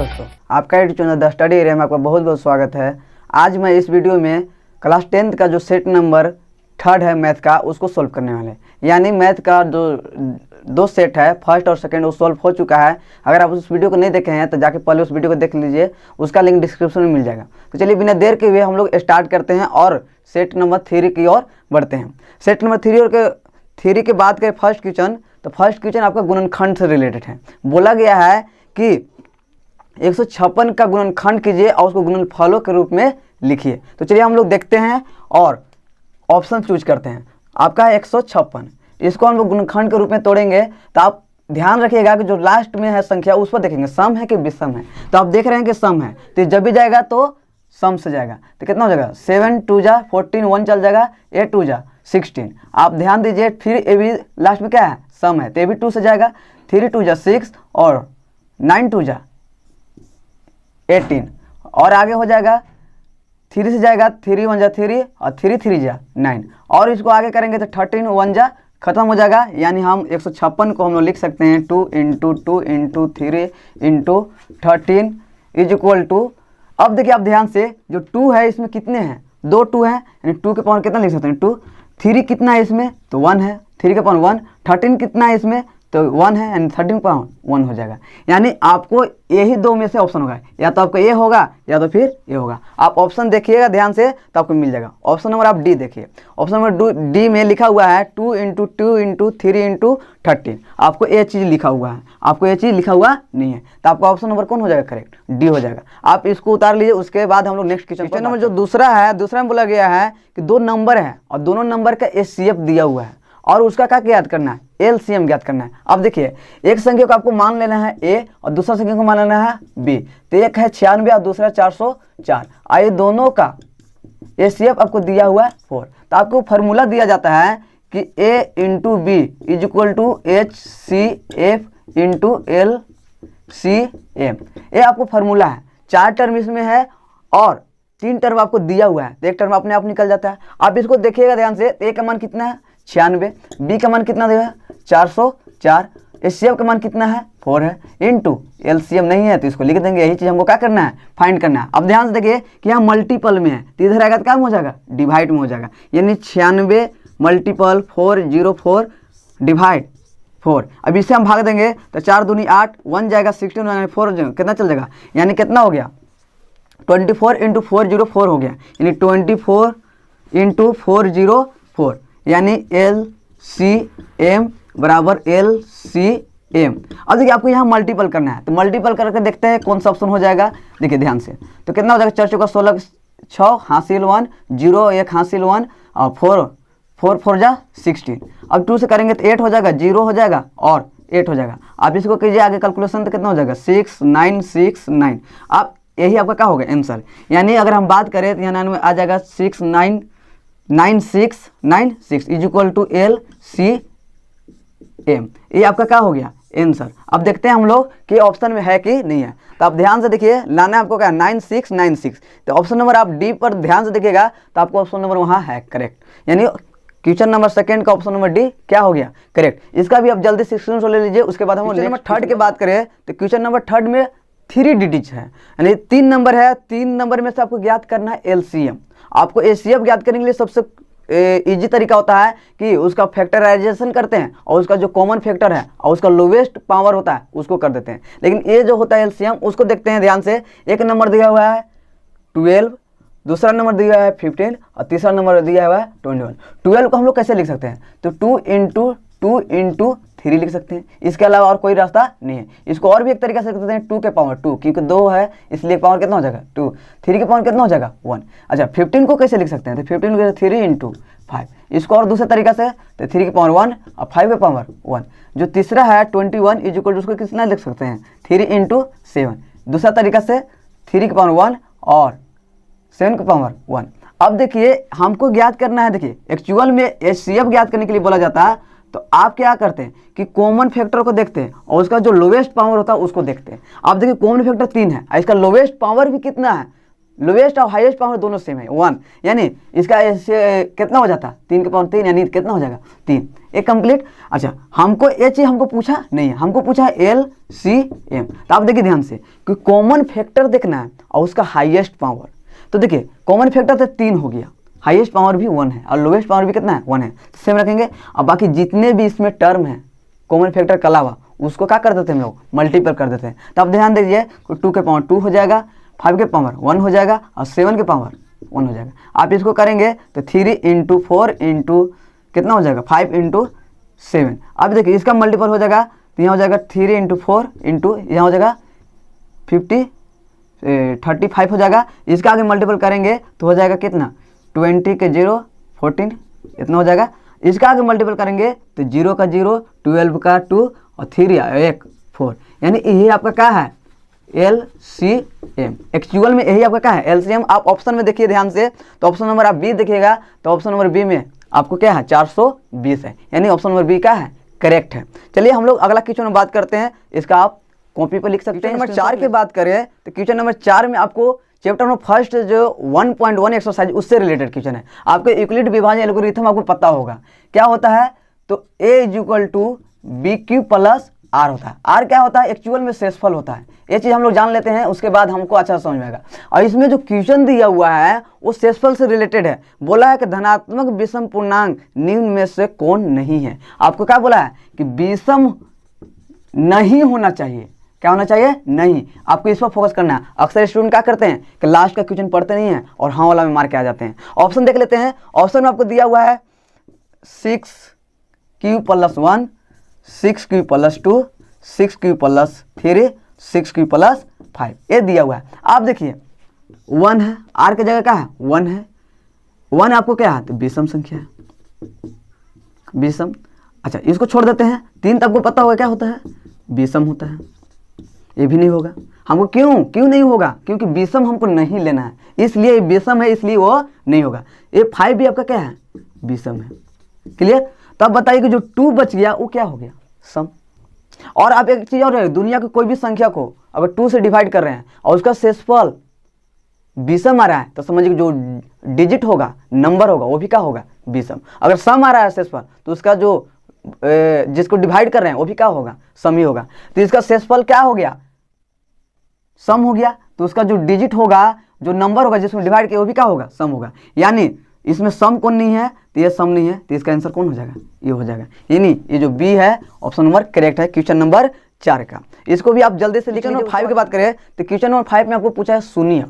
दोस्तों, आपका YouTube channel the study area में आपका बहुत बहुत स्वागत है। आज मैं इस वीडियो में क्लास 10th का जो सेट नंबर 3rd है मैथ का, उसको सॉल्व करने वाले हैं। यानी मैथ का जो दो सेट है, फर्स्ट और सेकंड, वो सॉल्व हो चुका है। अगर आप उस वीडियो को नहीं देखे हैं तो जाके पहले उस वीडियो को देख लीजिए, उसका लिंक डिस्क्रिप्शन में मिल जाएगा। तो चलिए बिना देर के हुए हम लोग स्टार्ट करते हैं और सेट नंबर 3 की ओर बढ़ते हैं। सेट नंबर 3 के बाद का फर्स्ट क्वेश्चन, तो फर्स्ट क्वेश्चन आपका गुणनखंड से रिलेटेड है। बोला गया है कि 156 का गुणनखंड कीजिए और उसको गुणनफलों के रूप में लिखिए। तो चलिए हम लोग देखते हैं और ऑप्शन चूज करते हैं। आपका है 156, इसको हम लोग गुणनखंड के रूप में तोड़ेंगे। तो आप ध्यान रखिएगा कि जो लास्ट में है संख्या उस पर देखेंगे सम है कि विषम है। तो आप देख रहे हैं कि सम है, तो जब भी जाएगा तो सम से जाएगा। तो कितना हो जाएगा, 7 2 जा 14, 1 चल जाएगा, 8 2 जा 16। आप ध्यान दीजिए, फिर ए भी लास्ट में क्या है, सम है, तो ए भी 2 से जाएगा। 3 2 जा 6 और 9 2 जा 18 और आगे हो जाएगा 3 से जाएगा, 3 1 जा 3 और 3 3 जा 9 और इसको आगे करेंगे तो 13 1 जा खत्म हो जाएगा। यानी हम 156 को हम लोग लिख सकते हैं 2 × 2 × 3 × 13 इज इक्वल टू। अब देखिए आप ध्यान से, जो 2 है इसमें कितने हैं, 2 2 हैं, यानी 2 के पावर कितना लिख सकते हैं 2। 3 कितना है इसमें, तो 1 है, 3 के पावर 1। 13 कितना है इसमें, तो 1 है, यानी 13 पावर 1 हो जाएगा। यानी आपको यही दो में से ऑप्शन होगा, या तो आपका ये होगा या तो फिर ये होगा। आप ऑप्शन देखिएगा ध्यान से तो आपको मिल जाएगा। ऑप्शन नंबर आप डी देखिए, ऑप्शन नंबर डी में लिखा हुआ है 2 × 2 × 3 × 13। आपको ये चीज़ लिखा हुआ है, आपको ये चीज़ लिखा हुआ नहीं है, तो आपका ऑप्शन नंबर कौन हो जाएगा, करेक्ट डी हो जाएगा। आप इसको उतार लीजिए। उसके बाद हम लोग नेक्स्ट क्वेश्चन नंबर जो दूसरा है, दूसरा में बोला गया है कि 2 नंबर है और दोनों नंबर का एचसीएफ दिया हुआ है और उसका क्या ज्ञात करना है, एलसीएम ज्ञात करना है। अब देखिए, एक संख्या को आपको मान लेना है ए और दूसरा संख्या को मान लेना है बी। तो एक है 96 और दूसरा 404। आइए दोनों का एचसीएफ आपको दिया हुआ है 4। तो आपको फार्मूला दिया जाता है कि A × B is equal to HCF × LCM। ये आपको फार्मूला है, 4 टर्म इसमें है और 3 टर्म आपको दिया हुआ है, तो एक टर्म अपने आप निकल जाता है। आप इसको देखिएगा ध्यान से, ए का मान कितना है 96, बी का मान कितना दिया है 404, एचसीएफ का मान कितना है 4 है, इनटू एलसीएम नहीं है तो इसको लिख देंगे। यही चीज़ हमको क्या करना है, फाइंड करना है। अब ध्यान से देखिए कि यहाँ मल्टीपल में है, तो इधर आएगा तो क्या हो जाएगा, डिवाइड में हो जाएगा। यानी 96 मल्टीपल 404 डिवाइड 4। अब इससे हम भाग देंगे तो 4 दूनी 8, 1 जाएगा 16, 4 कितना चल जाएगा, यानी कितना हो गया 24 × 404 हो गया, यानी 24 × 404, यानी LCM बराबर LCM। अब देखिए आपको यहाँ मल्टीपल करना है, तो मल्टीपल करके देखते हैं कौन सा ऑप्शन हो जाएगा। देखिए ध्यान से, तो कितना हो जाएगा 4 चौका 16, 6 हासिल 1, 0 1 हासिल 1 और 4 4 जा 16। अब 2 से करेंगे तो 8 हो जाएगा, 0 हो जाएगा और 8 हो जाएगा। आप इसको कीजिए आगे कैलकुलेशन, तो कितना हो जाएगा 6 9 6 9। अब यही आपका क्या होगा आंसर। यानी अगर हम बात करें तो यहाँ में आ जाएगा 6 9 9 6 9 6 इज इक्वल टू LCM। ये आपका क्या हो गया आंसर। अब देखते हैं हम लोग कि ऑप्शन में है कि नहीं है। तो आप ध्यान से देखिए, लाना है आपको क्या 9 6 9 6। तो ऑप्शन नंबर आप डी पर ध्यान से देखिएगा तो आपको ऑप्शन नंबर वहाँ है करेक्ट। यानी क्वेश्चन नंबर सेकंड का ऑप्शन नंबर डी क्या हो गया, करेक्ट। इसका भी आप जल्दी से स्क्रीनशॉट ले लीजिए। उसके बाद हम क्वेश्चन नंबर 3rd की बात करें तो क्वेश्चन नंबर 3rd में 3 डिजिट है, यानी 3 नंबर है। 3 नंबर में से आपको ज्ञात करना है एलसीएम। आपको एचसीएफ ज्ञात करने के लिए सबसे इजी तरीका होता है कि उसका फैक्टराइजेशन करते हैं और उसका जो कॉमन फैक्टर है और उसका लोवेस्ट पावर होता है उसको कर देते हैं। लेकिन ये जो होता है एलसीएम, उसको देखते हैं ध्यान से। एक नंबर दिया हुआ है 12, दूसरा नंबर दिया हुआ है 15 और तीसरा नंबर दिया हुआ है 21। 12 को हम लोग कैसे लिख सकते हैं, तो 2 × 2 × 3 लिख सकते हैं। इसके अलावा और कोई रास्ता नहीं है। इसको और भी एक तरीका से लिख सकते हैं 2 के पावर 2, क्योंकि 2 है इसलिए पावर कितना हो जाएगा 2। 3 के पावर कितना हो जाएगा 1। अच्छा 15 को कैसे लिख सकते हैं, तो 15 को 3 × 5। इसको और दूसरे तरीका से, तो 3 के पावर 1 और 5 के पावर 1। जो तीसरा है 21 इज इक्वल टू, उसको कितना लिख सकते हैं 3 × 7। दूसरा तरीका से 3 के पावर 1 और 7 के पावर 1। अब देखिए हमको ज्ञात करना है, देखिए एक्चुअल में एचसीएफ ज्ञात करने के लिए बोला जाता है तो आप क्या करते हैं कि कॉमन फैक्टर को देखते हैं और उसका जो लोवेस्ट पावर होता है उसको देखते हैं। आप देखिए कॉमन फैक्टर 3 है, इसका लोवेस्ट पावर भी कितना है लोवेस्ट और हाईएस्ट पावर दोनों सेम है 1, यानी इसका ऐसे कितना हो जाता 3 के पावर 3, यानी कितना हो जाएगा 3, एक कंप्लीट। अच्छा हमको ये चीज़ हमको पूछा नहीं है, हमको पूछा है LCM। तो आप देखिए ध्यान से कि कॉमन फैक्टर देखना है और उसका हाईएस्ट पावर। तो देखिए कॉमन फैक्टर तो 3 हो गया, हाईएस्ट पावर भी 1 है और लोवेस्ट पावर भी कितना है 1 है, तो सेम रखेंगे। और बाकी जितने भी इसमें टर्म है कॉमन फैक्टर के अलावा उसको क्या कर देते हैं हम लोग मल्टीपल कर देते हैं। तो आप ध्यान दीजिए 2 के पावर 2 हो जाएगा, 5 के पावर 1 हो जाएगा और 7 के पावर 1 हो जाएगा। आप इसको करेंगे तो 3 × 4 × कितना हो जाएगा 5 × 7। अब देखिए इसका मल्टीपल हो जाएगा तो यहाँ हो जाएगा 3 × 4 यहाँ हो जाएगा 35 हो जाएगा। इसका आगे मल्टीपल करेंगे तो हो जाएगा कितना 20 के 0 14 इतना हो जाएगा। इसका आगे मल्टीपल करेंगे तो 0 का 0 12 का 2 और 3 1 4, यानी यही आपका क्या है LCM। एक्चुअल में यही आपका क्या है LCM। आप ऑप्शन में देखिए ध्यान से, तो ऑप्शन नंबर आप बी देखिएगा तो ऑप्शन नंबर बी में आपको क्या है 420 है, यानी ऑप्शन नंबर बी क्या है करेक्ट है। चलिए हम लोग अगला क्वेश्चन में बात करते हैं, इसका आप कॉपी पर लिख सकते हैं। नंबर 4 की बात करें तो क्वेश्चन नंबर 4 में आपको चैप्टर नंबर फर्स्ट जो 1.1 एक्सरसाइज उससे रिलेटेड क्वेश्चन है। आपको यूक्लिड विभाजन एल्गोरिथम आपको पता होगा क्या होता है, तो A = BQ + R होता है। R क्या होता है एक्चुअल में शेषफल होता है, ये चीज़ हम लोग जान लेते हैं, उसके बाद हमको अच्छा समझ में आएगा। और इसमें जो क्वेश्चन दिया हुआ है वो शेषफल से रिलेटेड है। बोला है कि धनात्मक विषम पूर्णांक निम्न में से कौन नहीं है। आपको क्या बोला है कि विषम नहीं होना चाहिए, क्या होना चाहिए नहीं, आपको इस पर फोकस करना है। अक्सर स्टूडेंट क्या करते हैं कि लास्ट का क्वेश्चन पढ़ते नहीं है और हाँ वाला में मार के आ जाते हैं। ऑप्शन देख लेते हैं, ऑप्शन में आपको दिया हुआ है 6Q + 1 6Q + 2 6Q + 3 6Q + 5 ये दिया हुआ है। आप देखिए 1 है, R की जगह क्या है 1 है, 1 आपको क्या है तो विषम संख्या है, विषम। अच्छा इसको छोड़ देते हैं, 3 तो आपको पता होगा क्या होता है विषम होता है, ये भी नहीं होगा। हमको क्यों नहीं होगा, क्योंकि विषम हमको नहीं लेना है, इसलिए ये विषम है इसलिए वो नहीं होगा। ये 5 भी आपका क्या है विषम है, क्लियर। तब बताइए कि जो 2 बच गया वो क्या हो गया सम। और आप एक चीज़ और है, दुनिया की कोई भी संख्या को अगर 2 से डिवाइड कर रहे हैं और उसका शेषफल विषम आ रहा है तो समझिए जो डिजिट होगा नंबर होगा वो भी क्या होगा विषम। अगर सम आ रहा है शेषफल तो उसका जो जिसको डिवाइड कर रहे हैं वो भी क्या होगा सम ही होगा। तो इसका शेषफल क्या हो गया सम हो गया, तो उसका जो डिजिट होगा जो नंबर होगा जिसमें डिवाइड किया वो भी क्या होगा सम होगा। यानी इसमें सम कौन नहीं है तो ये सम नहीं है, तो इसका आंसर कौन हो जाएगा ये हो जाएगा। यानी ये जो बी है ऑप्शन नंबर करेक्ट है क्वेश्चन नंबर 4 का। इसको भी आप जल्दी से लिख लीजिए। 5 की बात करें तो क्वेश्चन नंबर 5 में आपको पूछा है शून्य।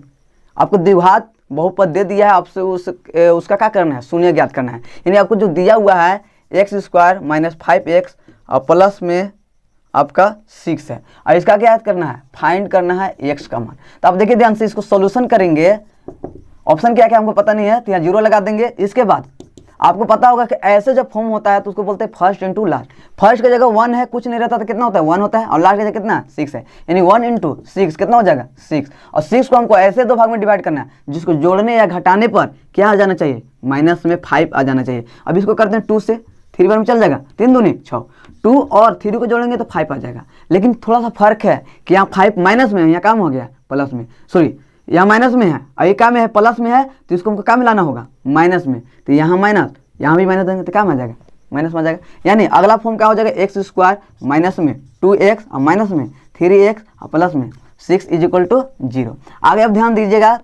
आपको द्विघात बहुपद दे दिया है, आपसे उसका क्या करना है शून्य ज्ञात करना है। यानी आपको जो दिया हुआ है x² - 5x और प्लस में आपका 6 है और इसका क्या याद करना है फाइंड करना है x का मान। तो आप देखिए ध्यान से इसको सॉल्यूशन करेंगे, ऑप्शन क्या क्या हमको पता नहीं है तो यहाँ 0 लगा देंगे। इसके बाद आपको पता होगा कि ऐसे जब फॉर्म होता है तो उसको बोलते हैं फर्स्ट इंटू लास्ट। फर्स्ट की जगह 1 है, कुछ नहीं रहता तो कितना होता है 1 होता है और लास्ट की जगह कितना 6 है, यानी 1 × 6 कितना हो जाएगा 6। और 6 को हमको ऐसे 2 भाग में डिवाइड करना है जिसको जोड़ने या घटाने पर क्या आ जाना चाहिए माइनस में 5 आ जाना चाहिए। अब इसको करते हैं 2 से, 3 बार में चल जाएगा 3 दूनी 6, 2 और 3 को जोड़ेंगे तो 5 आ जाएगा। लेकिन थोड़ा सा फर्क है कि यहाँ 5 माइनस में है, यहाँ काम हो गया प्लस में, सॉरी यहाँ माइनस में है और ये क्या में है प्लस में है, तो इसको हमको क्या मिलाना होगा माइनस में। तो यहाँ माइनस यहाँ भी माइनस देंगे तो क्या में आ जाएगा माइनस में आ जाएगा। यानी अगला फॉर्म क्या हो जाएगा x² माइनस में 2x और माइनस में 3x और प्लस में 6 = 0। आगे अब ध्यान दीजिएगा।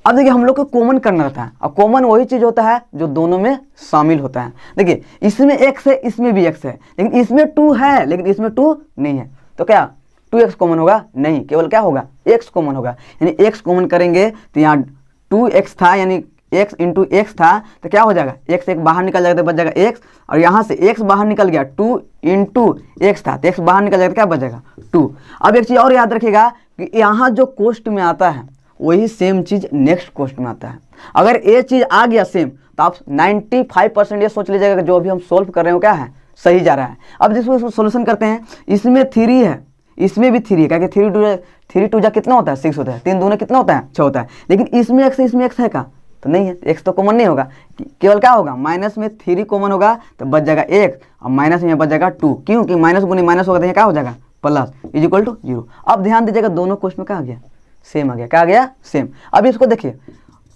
अब देखिए हम लोग को कॉमन करना रहता है और कॉमन वही चीज़ होता है जो दोनों में शामिल होता है। देखिए इसमें x है इसमें भी x है, लेकिन इसमें 2 है लेकिन इसमें 2 नहीं है, तो क्या 2x कॉमन होगा नहीं, केवल क्या होगा x कॉमन होगा। यानी x कॉमन करेंगे तो यहाँ 2x था यानी x × x था तो क्या हो जाएगा x एक बाहर निकल जाएगा तो बच जाएगा x, और यहाँ से x बाहर निकल गया 2 × x था तो x बाहर निकल जाएगा तो क्या बच जाएगा 2। अब एक चीज़ और याद रखिएगा कि यहाँ जो कोष्ट में आता है वही सेम चीज़ नेक्स्ट कोष्ट में आता है। अगर ये चीज़ आ गया सेम तो आप 95% ये सोच लीजिएगा कि जो अभी हम सोल्व कर रहे हो क्या है सही जा रहा है। अब जिसको सोल्यूशन करते हैं इसमें 3 है इसमें भी 3 है, क्या 3 2 जा कितना होता है 6 होता है, 3 दूने कितना होता है 6 होता है। लेकिन इसमें x है का तो नहीं है, x तो कॉमन नहीं होगा, केवल क्या होगा माइनस में 3 कॉमन होगा तो बच जाएगा 1 और माइनस में बच जाएगा 2, क्योंकि माइनस गुनी माइनस होगा तो क्या हो जाएगा प्लस = 0। अब ध्यान दीजिएगा दोनों कोष्ट में क्या आ गया सेम आ गया। क्या आ गया? सेम। अब इसको देखिए,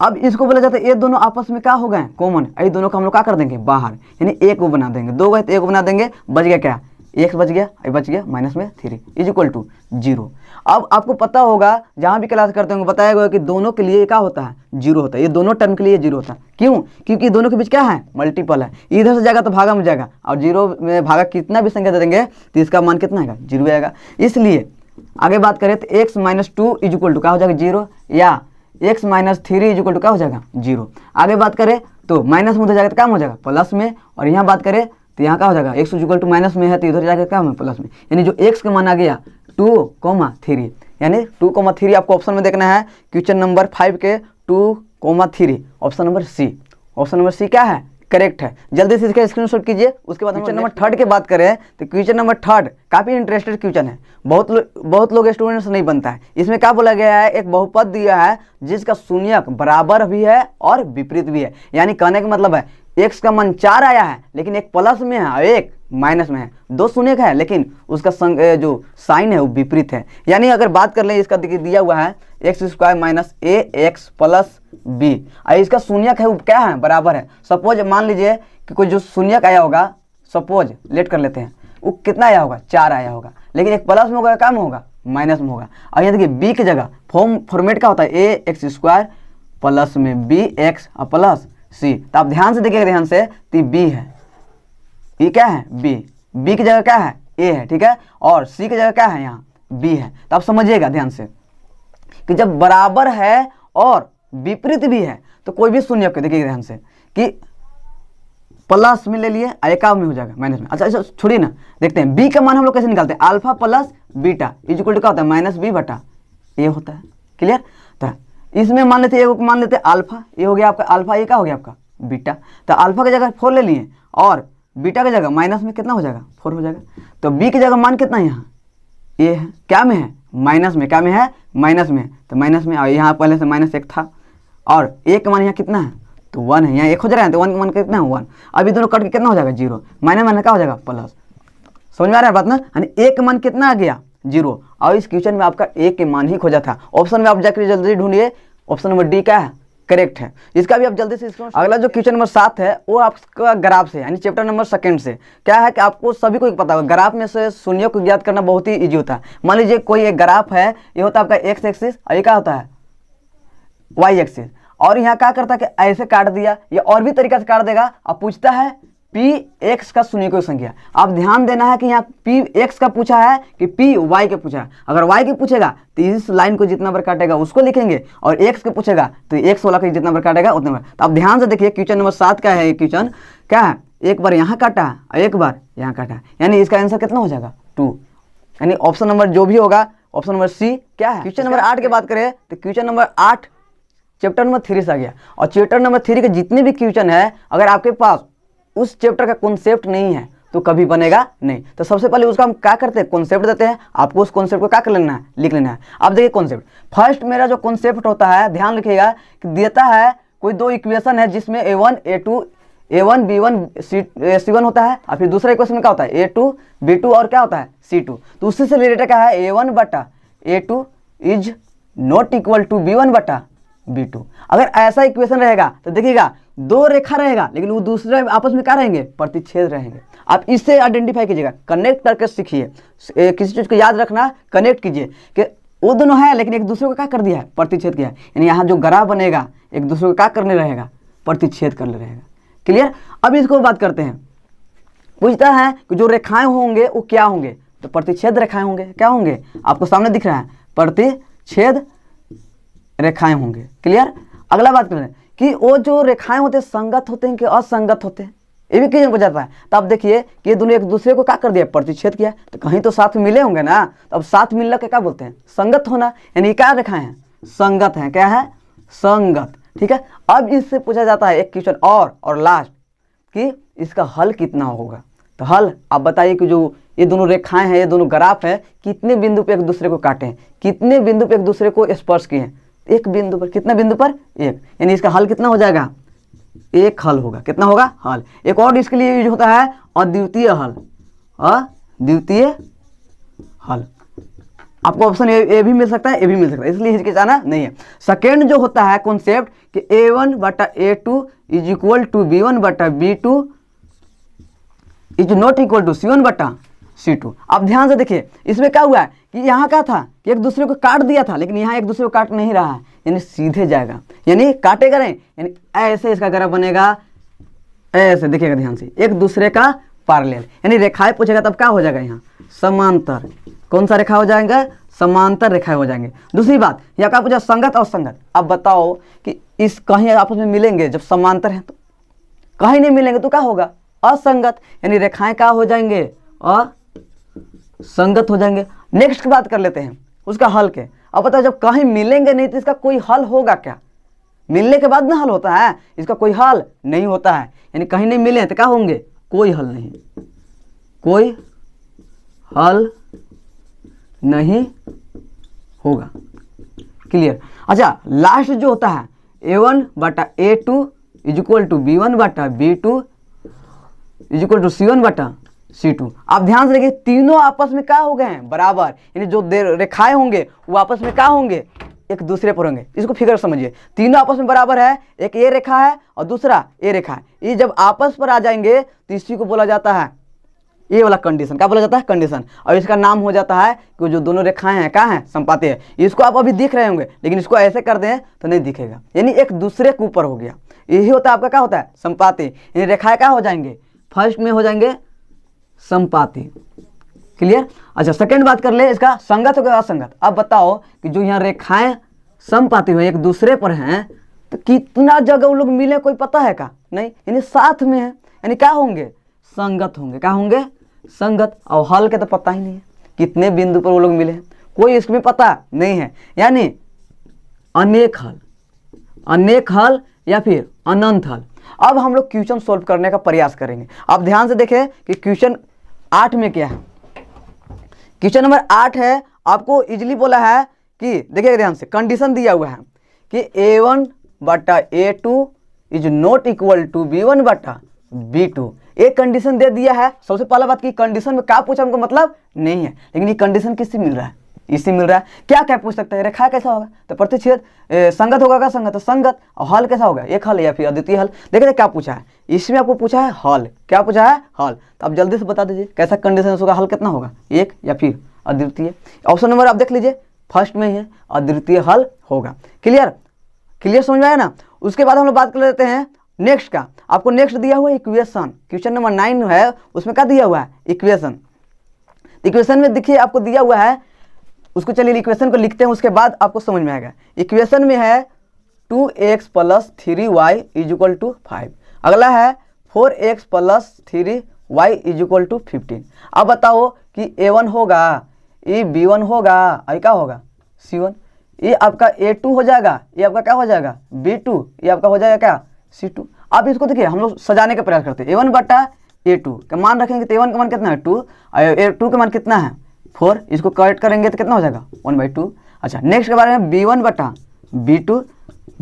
अब इसको बोला जाता है ये दोनों आपस में क्या हो गए? कॉमन। ये दोनों को हम लोग क्या कर देंगे? बाहर, यानी एक को बना देंगे। दो गए तो एक को बना देंगे, बच गया क्या? एक्स बच गया, ये बच गया माइनस में 3 इज इक्वल टू 0। अब आपको पता होगा, जहाँ भी क्लास करते होंगे बताया गया कि दोनों के लिए क्या होता है? 0 होता है। ये दोनों टर्म के लिए 0 होता है। क्यों? क्योंकि दोनों के बीच क्या है? मल्टीपल है। इधर से जाएगा तो भागा में जाएगा, और 0 में भागा कितना भी संख्या दे देंगे तो इसका मान कितना आएगा? 0 आएगा। इसलिए आगे बात करें तो x minus 2 is equal to क्या हो जाएगा? 0, या x minus 3 is equal to क्या हो जाएगा? 0। आगे बात करें तो माइनस में हो जाएगा तो क्या हो जाएगा? प्लस में। और यहाँ बात करें तो यहाँ क्या हो जाएगा? x इक्वल टू माइनस में है तो इधर जाकर क्या है? प्लस में। यानी जो x का मान आ गया 2,3, यानी 2,3 आपको ऑप्शन में देखना है। क्वेश्चन नंबर 5 के 2,3 option number C. Option number C क्या है? करेक्ट है। जल्दी से इसका स्क्रीनशॉट कीजिए। उसके बाद क्वेश्चन नंबर 3 की बात करें तो क्वेश्चन नंबर 3 काफ़ी इंटरेस्टेड क्वेश्चन है। बहुत लोग स्टूडेंट्स नहीं बनता है। इसमें क्या बोला गया है? एक बहुपद दिया है जिसका शून्यक बराबर भी है और विपरीत भी है। यानी कहने का मतलब है x का मान 4 आया है लेकिन एक प्लस में है और एक माइनस में है। दो शून्यक है लेकिन उसका जो साइन है वो विपरीत है। यानी अगर बात कर लें, इसका दिया हुआ है x² माइनस ए एक्स प्लस बी, और इसका शून्यक है वो क्या है? बराबर है। सपोज मान लीजिए कि कोई जो शून्यक आया होगा, सपोज लेट कर लेते हैं, वो कितना आया होगा? 4 आया होगा, लेकिन एक प्लस में होगा, क्या में होगा? माइनस में होगा। और यहाँ देखिए b की जगह फॉर्मेट क्या होता है? ए x² प्लस में बी एक्स और प्लस सी। तो आप ध्यान से देखिएगा, ध्यान से, तो b है, ये क्या है? b की जगह क्या है? a है, ठीक है, और c की जगह क्या है? यहाँ b है। तो आप समझिएगा ध्यान से कि जब बराबर है और विपरीत भी है तो कोई भी शून्य को देखिए ध्यान से कि प्लस में ले लिए, एका में हो जाएगा माइनस में। अच्छा छोड़िए ना, देखते हैं b का मान हम लोग कैसे निकालते हैं? Alpha plus beta is equal to क्या होता है? माइनस b बटा a होता है। क्लियर? तो इसमें मान लेते हैं, मान लेते हैं अल्फा, ये हो गया आपका अल्फा, ये क्या हो गया आपका? बीटा। तो अल्फा की जगह 4 ले लिए और बीटा की जगह माइनस में कितना हो जाएगा? 4 हो जाएगा। तो b की जगह मान कितना है? यहाँ a है, क्या में है? माइनस में। क्या में है? माइनस में। तो माइनस में, और यहाँ पहले से -1 था, और a का मान यहाँ कितना है? तो 1 है। यहाँ 1 हो जाएगा तो 1 का मान कितना है? 1। अभी दोनों कट के कितना हो जाएगा? 0। माइनस माइनस क्या हो जाएगा? प्लस। समझ में आ रहा है बात ना? यानी a का मान कितना आ गया? 0। और इस क्वेश्चन में आपका a के मान ही खोजा था। ऑप्शन में आप जाकर जल्दी ढूंढिए, ऑप्शन नंबर डी क्या है? करेक्ट है। इसका भी आप जल्दी से अगला जो क्वेश्चन नंबर 7 है वो आपका ग्राफ से, यानी चैप्टर नंबर 2 से। क्या है कि आपको सभी को पता होगा, ग्राफ में से शून्य को ज्ञात करना बहुत ही इजी होता है। मान लीजिए कोई एक ग्राफ है, ये होता है आपका एक्स एक्सिस, और ये क्या होता है? Y axis. और यहाँ क्या करता है कि ऐसे काट दिया, या और भी तरीका से काट देगा। अब पूछता है पी एक्स का शून्य की संख्या। आप ध्यान देना है कि यहाँ पी एक्स का पूछा है कि पी वाई का पूछा है। अगर वाई के पूछेगा तो इस लाइन को जितना बार काटेगा उसको लिखेंगे, और एक्स के पूछेगा तो एक्स वाला को जितना बार काटेगा उतना बार। तो आप ध्यान से देखिए, क्वेश्चन नंबर 7 का है ये क्वेश्चन। क्या है? एक बार यहाँ काटा और एक बार यहाँ काटा, यानी इसका आंसर कितना हो जाएगा? 2। यानी ऑप्शन नंबर जो भी होगा, ऑप्शन नंबर सी क्या है? क्वेश्चन नंबर 8 की बात करें तो क्वेश्चन नंबर 8 चैप्टर नंबर 3 से आ गया। और चैप्टर नंबर 3 के जितने भी क्वेश्चन है, अगर आपके पास उस चैप्टर का कॉन्सेप्ट नहीं है तो कभी बनेगा नहीं। तो सबसे पहले उसका हम क्या करते हैं? कॉन्सेप्ट देते हैं। आपको उस कॉन्सेप्ट को क्या कर लेना है? लिख लेना है। अब देखिए कॉन्सेप्ट, फर्स्ट मेरा जो कॉन्सेप्ट होता है, ध्यान रखिएगा कि देता है कोई दो इक्वेशन है जिसमें a1 a2 a1 b1 c1 होता है, और फिर दूसरा इक्वेशन में क्या होता है? a2 b2 और क्या होता है? c2। तो उससे से रिलेटेड क्या है? a1 बटा a2 is not equal to b1 बटा b2। अगर ऐसा इक्वेशन रहेगा तो देखिएगा दो रेखा रहेगा, लेकिन वो दूसरे आपस में क्या रहेंगे? प्रतिच्छेद रहेंगे। आप इससे आइडेंटिफाई कीजिएगा, कनेक्ट करके सीखिए। किसी चीज़ को याद रखना, कनेक्ट कीजिए कि वो दोनों है लेकिन एक दूसरे को क्या कर दिया है? प्रतिच्छेद किया है। यानी यहाँ जो ग्राफ बनेगा एक दूसरे को क्या करने रहेगा? प्रतिच्छेद करने रहेगा। क्लियर? अब इसको बात करते हैं। पूछता है कि जो रेखाएं होंगे वो क्या होंगे? तो प्रतिच्छेद रेखाएं होंगे। क्या होंगे? आपको सामने दिख रहा है, प्रतिच्छेद रेखाएं होंगे। क्लियर? अगला बात करते हैं कि वो जो रेखाएं होते हैं संगत होते हैं कि असंगत होते हैं, ये भी क्वेश्चन पूछा जाता है। तो आप देखिए कि ये दोनों एक दूसरे को क्या कर दिया? प्रतिच्छेद किया। तो कहीं तो साथ मिले होंगे ना, तो अब साथ मिलने के क्या बोलते हैं? संगत होना। यानी क्या रेखाएं हैं? संगत हैं। क्या है? संगत। ठीक है। अब इससे पूछा जाता है एक क्वेश्चन और लास्ट कि इसका हल कितना होगा। तो हल आप बताइए कि जो ये दोनों रेखाएं हैं, ये दोनों ग्राफ है, कितने बिंदु पे एक दूसरे को काटे हैं, कितने बिंदु पे एक दूसरे को स्पर्श किए हैं? एक बिंदु पर। कितना बिंदु पर? एक। यानी इसका हल कितना हो जाएगा? एक हल होगा। कितना होगा? हल। एक और इसके लिए यूज होता है अद्वितीय हल। अद्वितीय हल। आपको ऑप्शन ए भी मिल सकता है, ए भी मिल सकता है, इसलिए हिचकिचाना नहीं है। सेकेंड जो होता है कॉन्सेप्ट कि A1/A2 is equal to B1/B2 is not equal to C1/C2। अब ध्यान से देखिए इसमें क्या हुआ है कि यहाँ क्या था कि एक दूसरे को काट दिया था, लेकिन यहाँ एक दूसरे को काट नहीं रहा है, यानी सीधे जाएगा, यानी काटेगा नहीं, यानी ऐसे इसका ग्राफ बनेगा, ऐसे देखिएगा ध्यान से, एक दूसरे का पैरेलल, यानी रेखाएं पूछेगा तब क्या हो जाएगा यहाँ समांतर। कौन सा रेखा हो जाएगा? समांतर रेखाएं हो जाएंगे। दूसरी बात यहाँ क्या पूछा? संगत और संगत। अब बताओ कि इस कहीं आपस में मिलेंगे जब समांतर है तो, कहीं नहीं मिलेंगे तो क्या होगा? असंगत, यानी रेखाएं क्या हो जाएंगे? असंगत हो जाएंगे। नेक्स्ट की बात कर लेते हैं उसका हल के। अब बताओ जब कहीं मिलेंगे नहीं तो इसका कोई हल होगा क्या? मिलने के बाद ना हल होता है, इसका कोई हल नहीं होता है, यानी कहीं नहीं मिले तो क्या होंगे? कोई हल नहीं, कोई हल नहीं होगा। क्लियर? अच्छा लास्ट जो होता है A1/A2 is equal to B1/B2 is equal to C1/C2। आप ध्यान से देखिए तीनों आपस में क्या हो गए हैं? बराबर, यानी जो रेखाएं होंगे वो आपस में क्या होंगे? एक दूसरे पर होंगे। इसको फिगर समझिए, तीनों आपस में बराबर है, एक ये रेखा है और दूसरा ये रेखा है, ये जब आपस पर आ जाएंगे तो इसी को बोला जाता है ये वाला कंडीशन। क्या बोला जाता है? कंडीशन। और इसका नाम हो जाता है कि जो दोनों रेखाएं हैं क्या हैं? संपाती है। इसको आप अभी दिख रहे होंगे, लेकिन इसको ऐसे कर दें तो नहीं दिखेगा, यानी एक दूसरे के ऊपर हो गया। यही होता है आपका क्या होता है? संपाती, यानी रेखाएं क्या हो जाएंगे? फर्स्ट में हो जाएंगे संपाती। क्लियर? अच्छा सेकंड बात कर ले इसका संगत होगा असंगत। अब बताओ कि जो यहाँ रेखाएं संपाती हुए एक दूसरे पर हैं तो कितना जगह वो लोग मिले कोई पता है का? नहीं, यानी साथ में है, यानी क्या होंगे? संगत होंगे। क्या होंगे? संगत। और हल के तो पता ही नहीं है कितने बिंदु पर वो लोग मिले हैं, कोई इसमें पता नहीं है, यानी अनेक हल, अनेक हल या फिर अनंत हल। अब हम लोग क्वेश्चन सॉल्व करने का प्रयास करेंगे। आप ध्यान से देखें कि क्वेश्चन 8 में क्या है। क्वेश्चन नंबर 8 है, आपको इजीली बोला है कि देखिए ध्यान से कंडीशन दिया हुआ है कि A1/A2 is not equal to B1/B2। एक कंडीशन दे दिया है। सबसे पहला बात कि कंडीशन में क्या पूछा हमको मतलब नहीं है, लेकिन ये कंडीशन किससे मिल रहा है? इससे मिल रहा है। क्या क्या पूछ सकते हैं? रेखा कैसा होगा? तो प्रतिच्छेद संगत होगा का? संगत, संगत। और हल कैसा होगा? एक हल या फिर अद्वितीय हल। देखिए क्या पूछा है इसमें, आपको पूछा है हल। क्या पूछा है? हल। तो आप जल्दी से बता दीजिए कैसा कंडीशन होगा, हल कितना होगा? एक या फिर अद्वितीय। ऑप्शन नंबर आप देख लीजिए फर्स्ट में ही है, अद्वितीय हल होगा। क्लियर? क्लियर समझ में आया ना? उसके बाद हम लोग बात कर लेते हैं नेक्स्ट का। आपको नेक्स्ट दिया हुआ है इक्वेशन। क्वेश्चन नंबर 9 है, उसमें क्या दिया हुआ है? इक्वेशन। इक्वेशन में देखिए आपको दिया हुआ है, उसको चलिए इक्वेशन को लिखते हैं, उसके बाद आपको समझ में आएगा। इक्वेशन में है 2x + 3y = 5। अगला है 4x + 3y = 15। अब बताओ कि A1 होगा, ये B1 होगा, और क्या होगा? C1। ये आपका A2 हो जाएगा, ये आपका क्या हो जाएगा? B2। ये आपका हो जाएगा क्या? C2। अब इसको देखिए हम लोग सजाने का प्रयास करते हैं। A1/A2 का मान रखेंगे तो A1 का मान कितना है? 2, और A2 का मान कितना है? 4। इसको करेक्ट करेंगे तो कितना हो जाएगा? 1/2। अच्छा नेक्स्ट के बारे में B1/B2।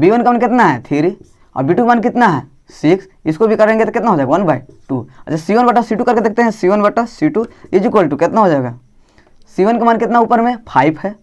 B1 का मान कितना है? 3, और B2 का मान कितना है? 6। इसको भी करेंगे तो कितना हो जाएगा? 1/2। अच्छा C1/C2 करके देखते हैं। C1/C2 = कितना हो जाएगा? C1 का मान कितना ऊपर में? 5 है,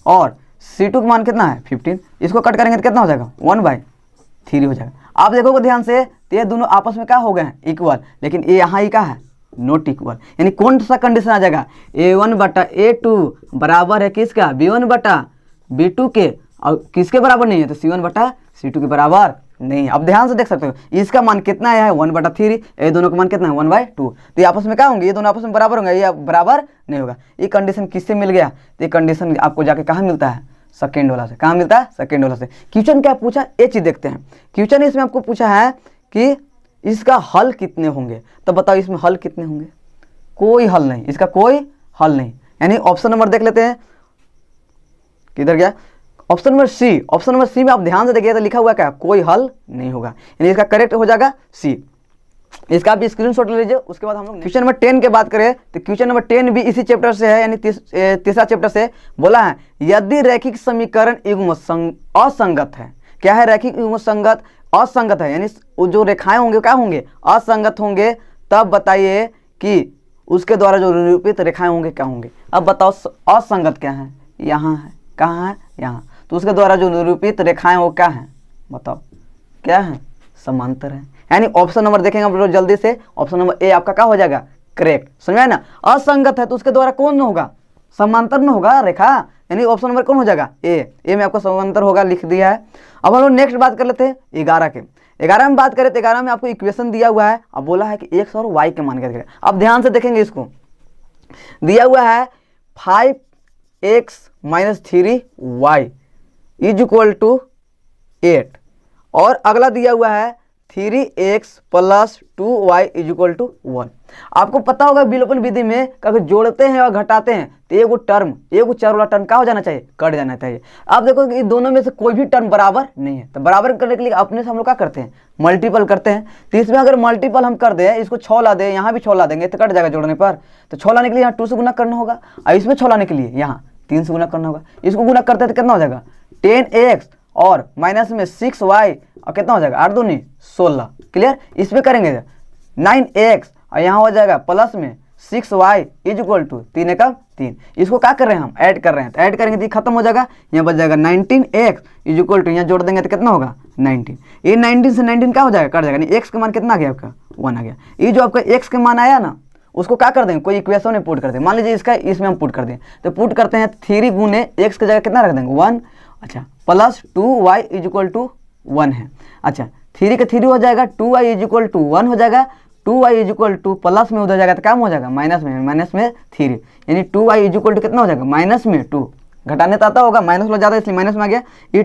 और C2 का मान कितना है? 15। इसको कट करेंगे तो कितना हो जाएगा? 1/3 हो जाएगा। आप देखोगे ध्यान से तो ये दोनों आपस में क्या हो गए हैं? इक्वल, लेकिन ये यहाँ ही क्या है? Not equal. यानी कौन सा कंडीशन आ जाएगा? A1/A2 बराबर है किसका? B1/B2 के, और किसके बराबर नहीं है? तो C1/C2 के बराबर नहीं है। अब ध्यान से देख सकते हो इसका मान कितना है? 1/3। ये दोनों का मान कितना है? 1/2। तो ये आपस में क्या होंगे? ये दोनों आपस में बराबर होंगे, ये बराबर नहीं होगा। ये कंडीशन किससे मिल गया? तो ये कंडीशन आपको जाके कहाँ मिलता है? सेकेंड वाला से। कहाँ मिलता है? सेकेंड वाला से। क्वेश्चन क्या पूछा? ये चीज़ देखते हैं। क्वेश्चन इसमें आपको पूछा है कि इसका हल कितने होंगे। तो बताओ इसमें हल कितने होंगे? कोई हल नहीं, इसका कोई हल नहीं। यानी ऑप्शन नंबर देख लेते हैं, किधर गया? Option number C. Option number C में आप ध्यान से देखिए तो लिखा हुआ क्या? कोई हल नहीं होगा, यानी इसका करेक्ट हो जाएगा सी। इसका आप स्क्रीनशॉट ले लीजिए। उसके बाद हम लोग क्वेश्चन नंबर 10 की बात करें तो क्वेश्चन नंबर 10 भी इसी चैप्टर से है, यानी तीसरा चैप्टर से बोला है यदि रैखिक समीकरण युग्म असंगत है। क्या है? रैखिक युग्म संगत असंगत है, यानी जो रेखाएं होंगे क्या होंगे? असंगत होंगे। तब बताइए कि उसके द्वारा जो निरूपित रेखाएं होंगे क्या होंगे। अब बताओ असंगत क्या है, यहाँ है, कहाँ है, यहाँ, तो उसके द्वारा जो निरूपित रेखाएं वो क्या है, बताओ क्या है, समांतर है। यानी ऑप्शन नंबर देखेंगे हम लोग जल्दी से, ऑप्शन नंबर ए आपका क्या हो जाएगा, करेक्ट। समझ ना, असंगत है तो उसके द्वारा कौन होगा, समांतर न होगा रेखा, यानी ऑप्शन नंबर कौन हो जाएगा, ए में आपका समांतर होगा, लिख दिया है। अब हम लोग नेक्स्ट बात कर लेते हैं 11 के। 11 में बात करें तो 11 में आपको इक्वेशन दिया हुआ है, अब बोला है कि एक्स और वाई के मान करके। अब ध्यान से देखेंगे, इसको दिया हुआ है 5x - 3y = 8 और अगला दिया हुआ है 3x + 2y = 1। आपको पता होगा विलोपन विधि में अगर जोड़ते हैं और घटाते हैं तो एगो चर वाला टर्म क्या हो जाना चाहिए, कट जाना चाहिए। आप देखो कि दोनों में से कोई भी टर्म बराबर नहीं है, तो बराबर करने के लिए अपने से हम लोग क्या करते हैं, मल्टीपल करते हैं। तो इसमें अगर मल्टीपल हम कर दें, इसको 6 ला दें, यहाँ भी 6 ला देंगे तो कट जाएगा जोड़ने पर। तो 6 लाने के लिए यहाँ 2 से गुना करना होगा और इसमें 6 लाने के लिए यहाँ 3 से गुना करना होगा। इसको गुना करते हैं तो कितना हो जाएगा, 10x और माइनस में 6y और कितना हो जाएगा, 8 दूनी 16। क्लियर। इसमें करेंगे 9x और यहाँ हो जाएगा प्लस में 6y = 3 एकम 3। इसको क्या कर रहे हैं, हम ऐड कर रहे हैं, तो ऐड करेंगे तो खत्म हो जाएगा, यहाँ बच जाएगा 19x = यहाँ जोड़ देंगे तो कितना होगा 19। ये 19 से 19 क्या हो जाएगा, कट जाएगा। एक्स का मान कितना आ गया आपका, 1 आ गया। ये जो आपका एक्स का मान आया ना, उसको क्या कर देंगे, कोई इक्वेशन में पुट कर दें। मान लीजिए इसका इसमें हम पुट कर दें, तो पुट करते हैं 3 गुने एक्स की जगह कितना रख देंगे 1, अच्छा, प्लस 2y = 1 है। अच्छा, 3 का 3 हो जाएगा, 2y = 1 हो जाएगा, 2y = प्लस में उधर जाएगा तो क्या हो जाएगा, माइनस में 3, यानी 2y = कितना हो जाएगा, माइनस में 2। घटाने तो आता होगा, माइनस वाला ज़्यादा इसलिए माइनस में आ गया, ये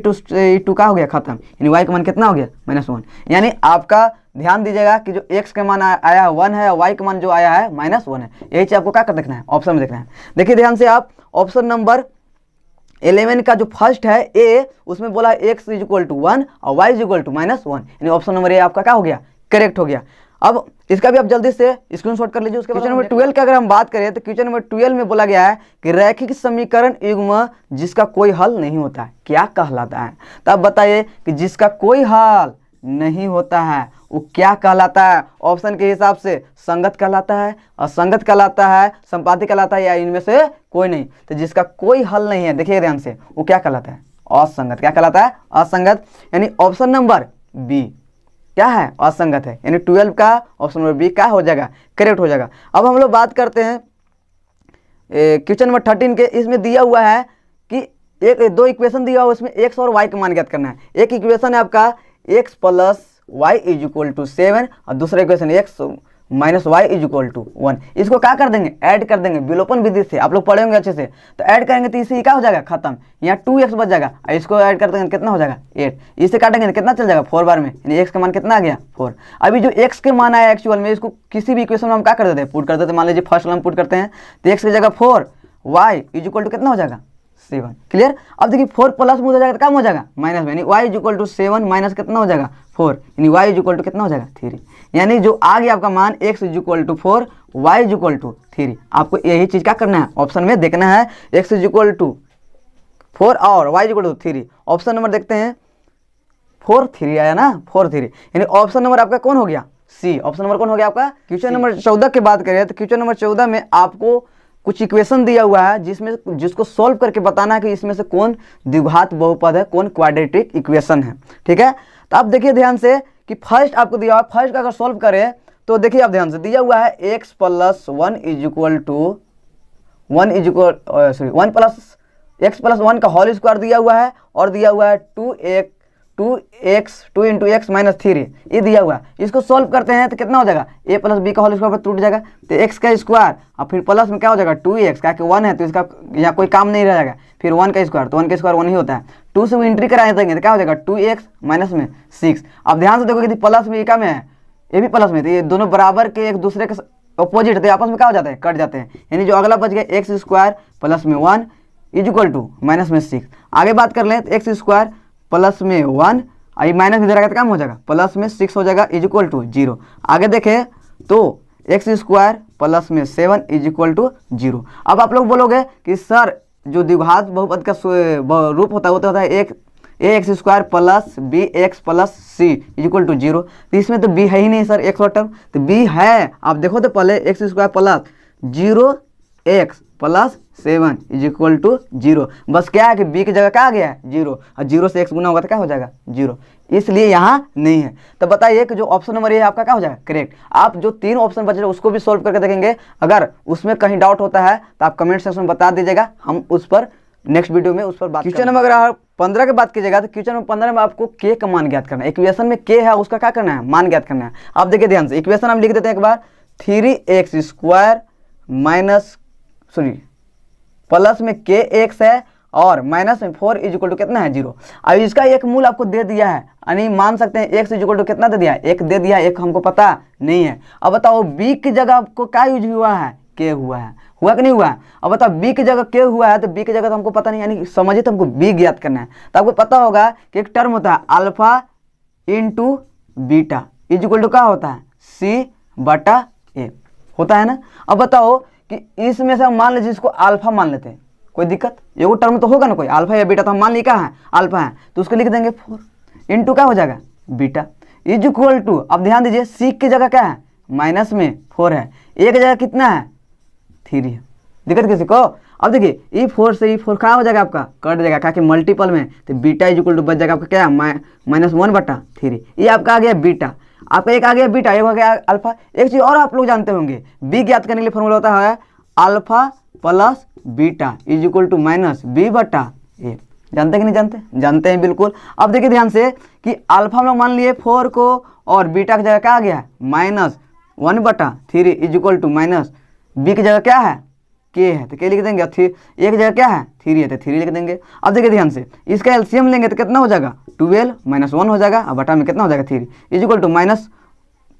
टू का हो गया खत्म, यानी y का मान कितना हो गया, -1। यानी आपका ध्यान दीजिएगा कि जो x का मान आया है 1 है और y का मान जो आया है -1 है। यही चीज़ आपको क्या कर देखना है, ऑप्शन में देखना है। देखिए ध्यान से आप, ऑप्शन नंबर 11 का जो फर्स्ट है ए, उसमें बोला x = 1 और y = -1, यानी ऑप्शन नंबर ए आपका क्या हो गया, करेक्ट हो गया। अब इसका भी आप जल्दी से स्क्रीनशॉट कर लीजिए। उसके क्वेश्चन नंबर 12 का अगर हम बात करें तो क्वेश्चन नंबर 12 में बोला गया है कि रैखिक समीकरण युग्म जिसका कोई हल नहीं होता है क्या कहलाता है। तो अब बताइए कि जिसका कोई हल नहीं होता है वो क्या कहलाता है। ऑप्शन के हिसाब से संगत कहलाता है, असंगत कहलाता है, संपाती कहलाता है, या इनमें से कोई नहीं। तो जिसका कोई हल नहीं है, देखिए ध्यान से, वो क्या कहलाता है, असंगत। क्या कहलाता है, असंगत। यानी ऑप्शन नंबर बी क्या है, असंगत है। यानी 12 का ऑप्शन नंबर बी क्या हो जाएगा, करेक्ट हो जाएगा। अब हम लोग बात करते हैं क्वेश्चन नंबर 13 के। इसमें दिया हुआ है कि दो इक्वेशन दिया हुआ है, उसमें एक्स और वाई का मान ज्ञात करना है। एक इक्वेशन है आपका x + y = 7 और दूसरा इक्वेशन x - y = 1। इसको क्या कर देंगे, ऐड कर देंगे विलोपन विधि से। आप लोग पढ़ेंगे अच्छे से, तो ऐड करेंगे तो इसे क्या हो जाएगा, खत्म। यहाँ 2x बच जाएगा, इसको ऐड कर देंगे कितना हो जाएगा 8। इसे काटेंगे तो कितना चल जाएगा 4 बार में, यानी x का मान कितना आ गया 4। अभी जो x के मान आया एक्चुअल में, इसको किसी भी इक्वेशन में हम क्या कर देते हैं, पुट कर देते हैं। मान लीजिए फर्स्ट वाला हम पुट करते हैं तो x की जगह 4, y = कितना हो जाएगा 7। क्लियर। अब देखिए 4 प्लस में हो जाएगा तो क्या हो जाएगा माइनस में, यानी y = 7 माइनस कितना हो जाएगा 4, यानी y = कितना हो जाएगा 3। यानी जो आ गया आपका मान x = 4, y = 3। आपको यही चीज क्या करना है, ऑप्शन में देखना है, x = 4 और y = 3। ऑप्शन नंबर देखते हैं 4 3 आया ना, 4 3, यानी ऑप्शन नंबर आपका कौन हो गया, सी। ऑप्शन नंबर कौन हो गया आपका। क्वेश्चन नंबर 14 की बात करें तो क्वेश्चन नंबर 14 में आपको कुछ इक्वेशन दिया हुआ है जिसको सॉल्व करके बताना है कि इसमें से कौन द्विघात बहुपद है, कौन क्वाड्रेटिक इक्वेशन है। ठीक है, तो आप देखिए ध्यान से कि फर्स्ट आपको दिया हुआ है, फर्स्ट का अगर सॉल्व करें तो देखिए आप ध्यान से, दिया हुआ है x + 1 = 1 + x + 1 का होल स्क्वायर दिया हुआ है, और दिया हुआ है 2 × x - 3, ये दिया हुआ है। इसको सॉल्व करते हैं तो कितना हो जाएगा, a + b का होल स्क्वायर पर टूट जाएगा, तो x का स्क्वायर और फिर प्लस में क्या हो जाएगा 2x, क्या कि 1 है तो इसका यहाँ कोई काम नहीं रह जाएगा, फिर 1 का स्क्वायर, तो 1 का स्क्वायर 1 ही होता है। 2 से वो एंट्री करा देंगे तो क्या हो जाएगा 2x माइनस में 6। अब ध्यान से देखो कि प्लस में ये क्या में है, ये भी प्लस में, तो ये दोनों बराबर के एक दूसरे के अपोजिट थे, आपस में क्या हो जाते हैं, कट जाते हैं। यानी जो अगला बच गया x² प्लस में 1 = माइनस में 6। आगे बात कर लें तो x² प्लस में 1, आई माइनस इधर आएगा तो काम हो जाएगा, प्लस में 6 हो जाएगा = 0। आगे देखें तो x² प्लस में 7 = 0। अब आप लोग बोलोगे कि सर जो द्विघात बहुपद का रूप होता है ax² plus bx plus c = 0। तो इसमें तो b है ही नहीं सर, x और टर्म, तो b है। आप देखो तो पहले x² plus 0x plus 7 is equal to 0। बस क्या है कि b की जगह क्या आ गया है 0, और 0 से x गुना होगा तो क्या हो जाएगा 0, इसलिए यहाँ नहीं है। तो बताइए कि जो ऑप्शन नंबर ये है आपका क्या हो जाएगा करेक्ट। आप जो 3 ऑप्शन बचे उसको भी सॉल्व करके देखेंगे। अगर उसमें कहीं डाउट होता है तो आप कमेंट सेक्शन में बता दीजिएगा, हम उस पर नेक्स्ट वीडियो में उस पर बात। क्वेश्चन नंबर अगर 15 की बात कीजिएगा तो क्वेश्चन नंबर 15 में आपको के का मान ज्ञात करना है। इक्वेशन में के है उसका क्या करना है, मान ज्ञात करना है। आप देखिए ध्यान से, इक्वेशन हम लिख देते हैं एक बार, 3x स्क्वायर माइनस प्लस में के एक्स है और माइनस में 4 इज इक्वल टू कितना है 0। अब इसका एक मूल आपको दे दिया है, यानी मान सकते हैं x इज इक्वल टू कितना दे दिया है, 1 दे दिया है, 1 हमको पता नहीं है। अब बताओ b की जगह आपको क्या यूज हुआ है, के हुआ है, हुआ कि नहीं हुआ है। अब बताओ b की जगह के हुआ है तो b की जगह तो हमको पता नहीं, यानी समझिए तो हमको b ज्ञात करना है। तो आपको पता होगा कि एक टर्म होता है alpha into beta is equal to क्या होता है c/a होता है ना। अब बताओ कि इसमें से हम मान लीजिए इसको अल्फा मान लेते हैं, कोई दिक्कत, ये वो टर्म तो होगा ना कोई, अल्फा या बीटा, तो हम मान ली क्या है अल्फा है, तो उसको लिख देंगे 4 इंटू क्या हो जाएगा बीटा इज इक्वल टू, अब ध्यान दीजिए सी की जगह क्या है माइनस में 4 है, ए की जगह कितना है 3 है, दिक्कत किसी को। अब देखिए ई 4 से ई 4 क्या हो जाएगा आपका कट जाएगा, क्या कि मल्टीपल में, तो बीटा इज इक्वल टू बच जाएगा आपका क्या -1/3। ये आपका आ गया बीटा, आपका एक आ गया बीटा, एक हो गया अल्फा। एक चीज़ और आप लोग जानते होंगे, बी ज्ञात करने के लिए फॉर्मूला होता है alpha plus beta is equal to -b/a। जानते कि नहीं जानते, जानते हैं बिल्कुल। अब देखिए ध्यान से कि अल्फा हम लोग मान लिए 4 को और बीटा की जगह क्या आ गया -1/3 is equal to minus B की जगह क्या है के है, तो के लिख देंगे, ए की जगह क्या है 3 है तो 3 लिख देंगे। अब देखिए ध्यान से इसका एलसीएम लेंगे तो कितना हो जाएगा 12 -1 हो जाएगा, और बटा में कितना हो जाएगा 3 इज इक्वल टू माइनस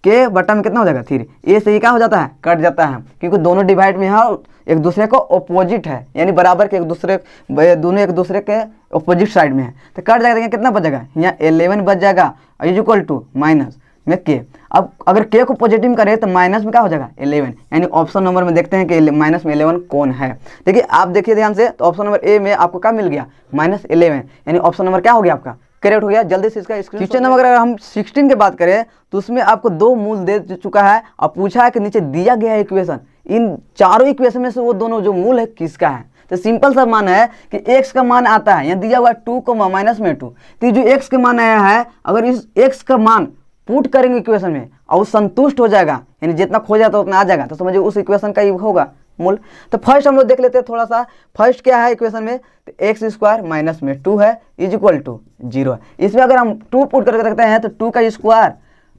के बटा में कितना हो जाएगा 3। ए से ही क्या हो जाता है कट जाता है, क्योंकि दोनों डिवाइड में है एक दूसरे को अपोजिट है, यानी बराबर के एक दूसरे, दोनों एक दूसरे के अपोजिट साइड में है, तो कट जाएगा, कितना बच जाएगा यहाँ 11 बच जाएगा इज इक्वल टू माइनस में के। अब अगर के को पॉजिटिव में करें तो माइनस में क्या हो जाएगा 11, यानी ऑप्शन नंबर में देखते हैं कि माइनस में 11 कौन है। देखिए आप देखिए ध्यान से, तो ऑप्शन नंबर ए में आपको क्या मिल गया -11, यानी ऑप्शन नंबर क्या हो गया आपका करेक्ट हो गया। जल्दी से इसका क्वेश्चन नंबर अगर हम 16 की बात करें तो उसमें आपको 2 मूल दे चुका है और पूछा है कि नीचे दिया गया है इक्वेशन, इन चारों इक्वेशन में से वो दोनों जो मूल है किसका है। तो सिंपल सा मान है कि x का मान आता है, यहाँ दिया हुआ है 2 -2, तो जो x का मान आया है अगर इस x का मान पुट करेंगे इक्वेशन में और वो संतुष्ट हो जाएगा, यानी जितना खो जाता है उतना आ जाएगा, तो समझिए उस इक्वेशन का ही होगा मूल। तो फर्स्ट हम लोग देख लेते हैं थोड़ा सा, फर्स्ट क्या है इक्वेशन में, तो एक्स स्क्वायर माइनस में 2 है इज इक्वल टू 0 है। इसमें अगर हम 2 पुट करके रखते हैं तो 2 का स्क्वायर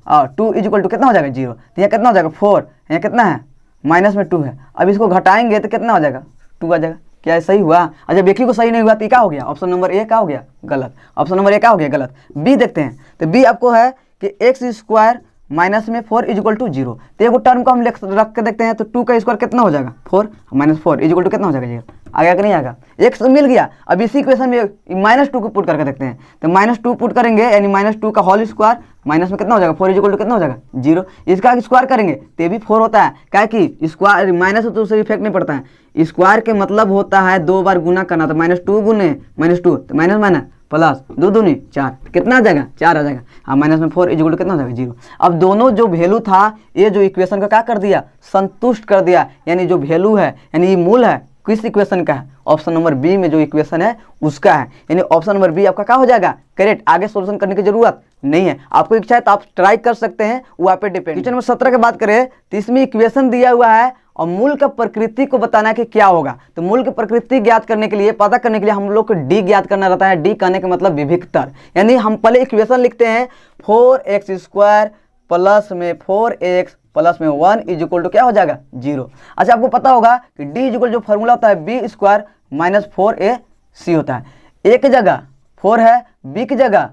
और 2 इज इक्वल टू कितना हो जाएगा 0, तो यहाँ कितना हो जाएगा 4, यहाँ कितना है -2 है। अब इसको घटाएंगे तो कितना हो जाएगा 2 आ जाएगा। क्या सही हुआ? अच्छा एक ही को सही नहीं हुआ तो क्या हो गया, ऑप्शन नंबर ए क्या हो गया गलत, ऑप्शन नंबर ए क्या हो गया गलत। बी देखते हैं, तो बी आपको है कि एक्स स्क्वायर माइनस में 4 इज इक्वल टू 0, तो एक टर्म को हम रख के देखते हैं, तो 2 का स्क्वायर कितना हो जाएगा 4 -4 इज इक्वल टू कितना हो जाएगा 0, आ गया कि नहीं आएगा, एक्स मिल गया। अब इसी इक्वेशन में -2 को पुट करके देखते हैं, तो -2 पुट करेंगे यानी -2 का होल स्क्वायर माइनस में कितना हो जाएगा 4 इज इक्वल टू कितना हो जाएगा 0। इसका स्क्वायर करेंगे तो ये भी 4 होता है, क्या कि स्क्वायर माइनस तो उससे इफेक्ट नहीं पड़ता है, स्क्वायर के मतलब होता है 2 बार गुना करना, तो -2 गुने -2 तो माइनस माइनस प्लस 2 दूनी 4 कितना आ जाएगा 4 आ जाएगा, हाँ माइनस में 4 इज इक्वल टू कितना हो जाएगा 0। अब दोनों जो वैल्यू था ये जो इक्वेशन का क्या कर दिया संतुष्ट कर दिया, यानी जो वैल्यू है यानी ये मूल है किस इक्वेशन का है, ऑप्शन नंबर बी में जो इक्वेशन है उसका है, यानी ऑप्शन नंबर बी आपका क्या हो जाएगा करेक्ट। आगे सॉल्यूशन करने की जरूरत नहीं है, आपको इच्छा है तो आप ट्राई कर सकते हैं, वो आप पे डिपेंड। क्वेश्चन नंबर 17 की बात करें तो इसमें इक्वेशन दिया हुआ है और मूल का प्रकृति को बताना है कि क्या होगा। तो मूल की प्रकृति ज्ञात करने के लिए, पता करने के लिए हम लोग को डी ज्ञात करना रहता है। डी कहने का मतलब विभिक्तर, यानी हम पहले इक्वेशन लिखते हैं 4x स्क्वायर प्लस में 4x प्लस में 1 इज इक्वल टू क्या हो जाएगा 0। अच्छा आपको पता होगा कि डी इज इक्वल जो फॉर्मूला होता है बी स्क्वायर माइनस 4ac होता है। ए की जगह 4 है, बी की जगह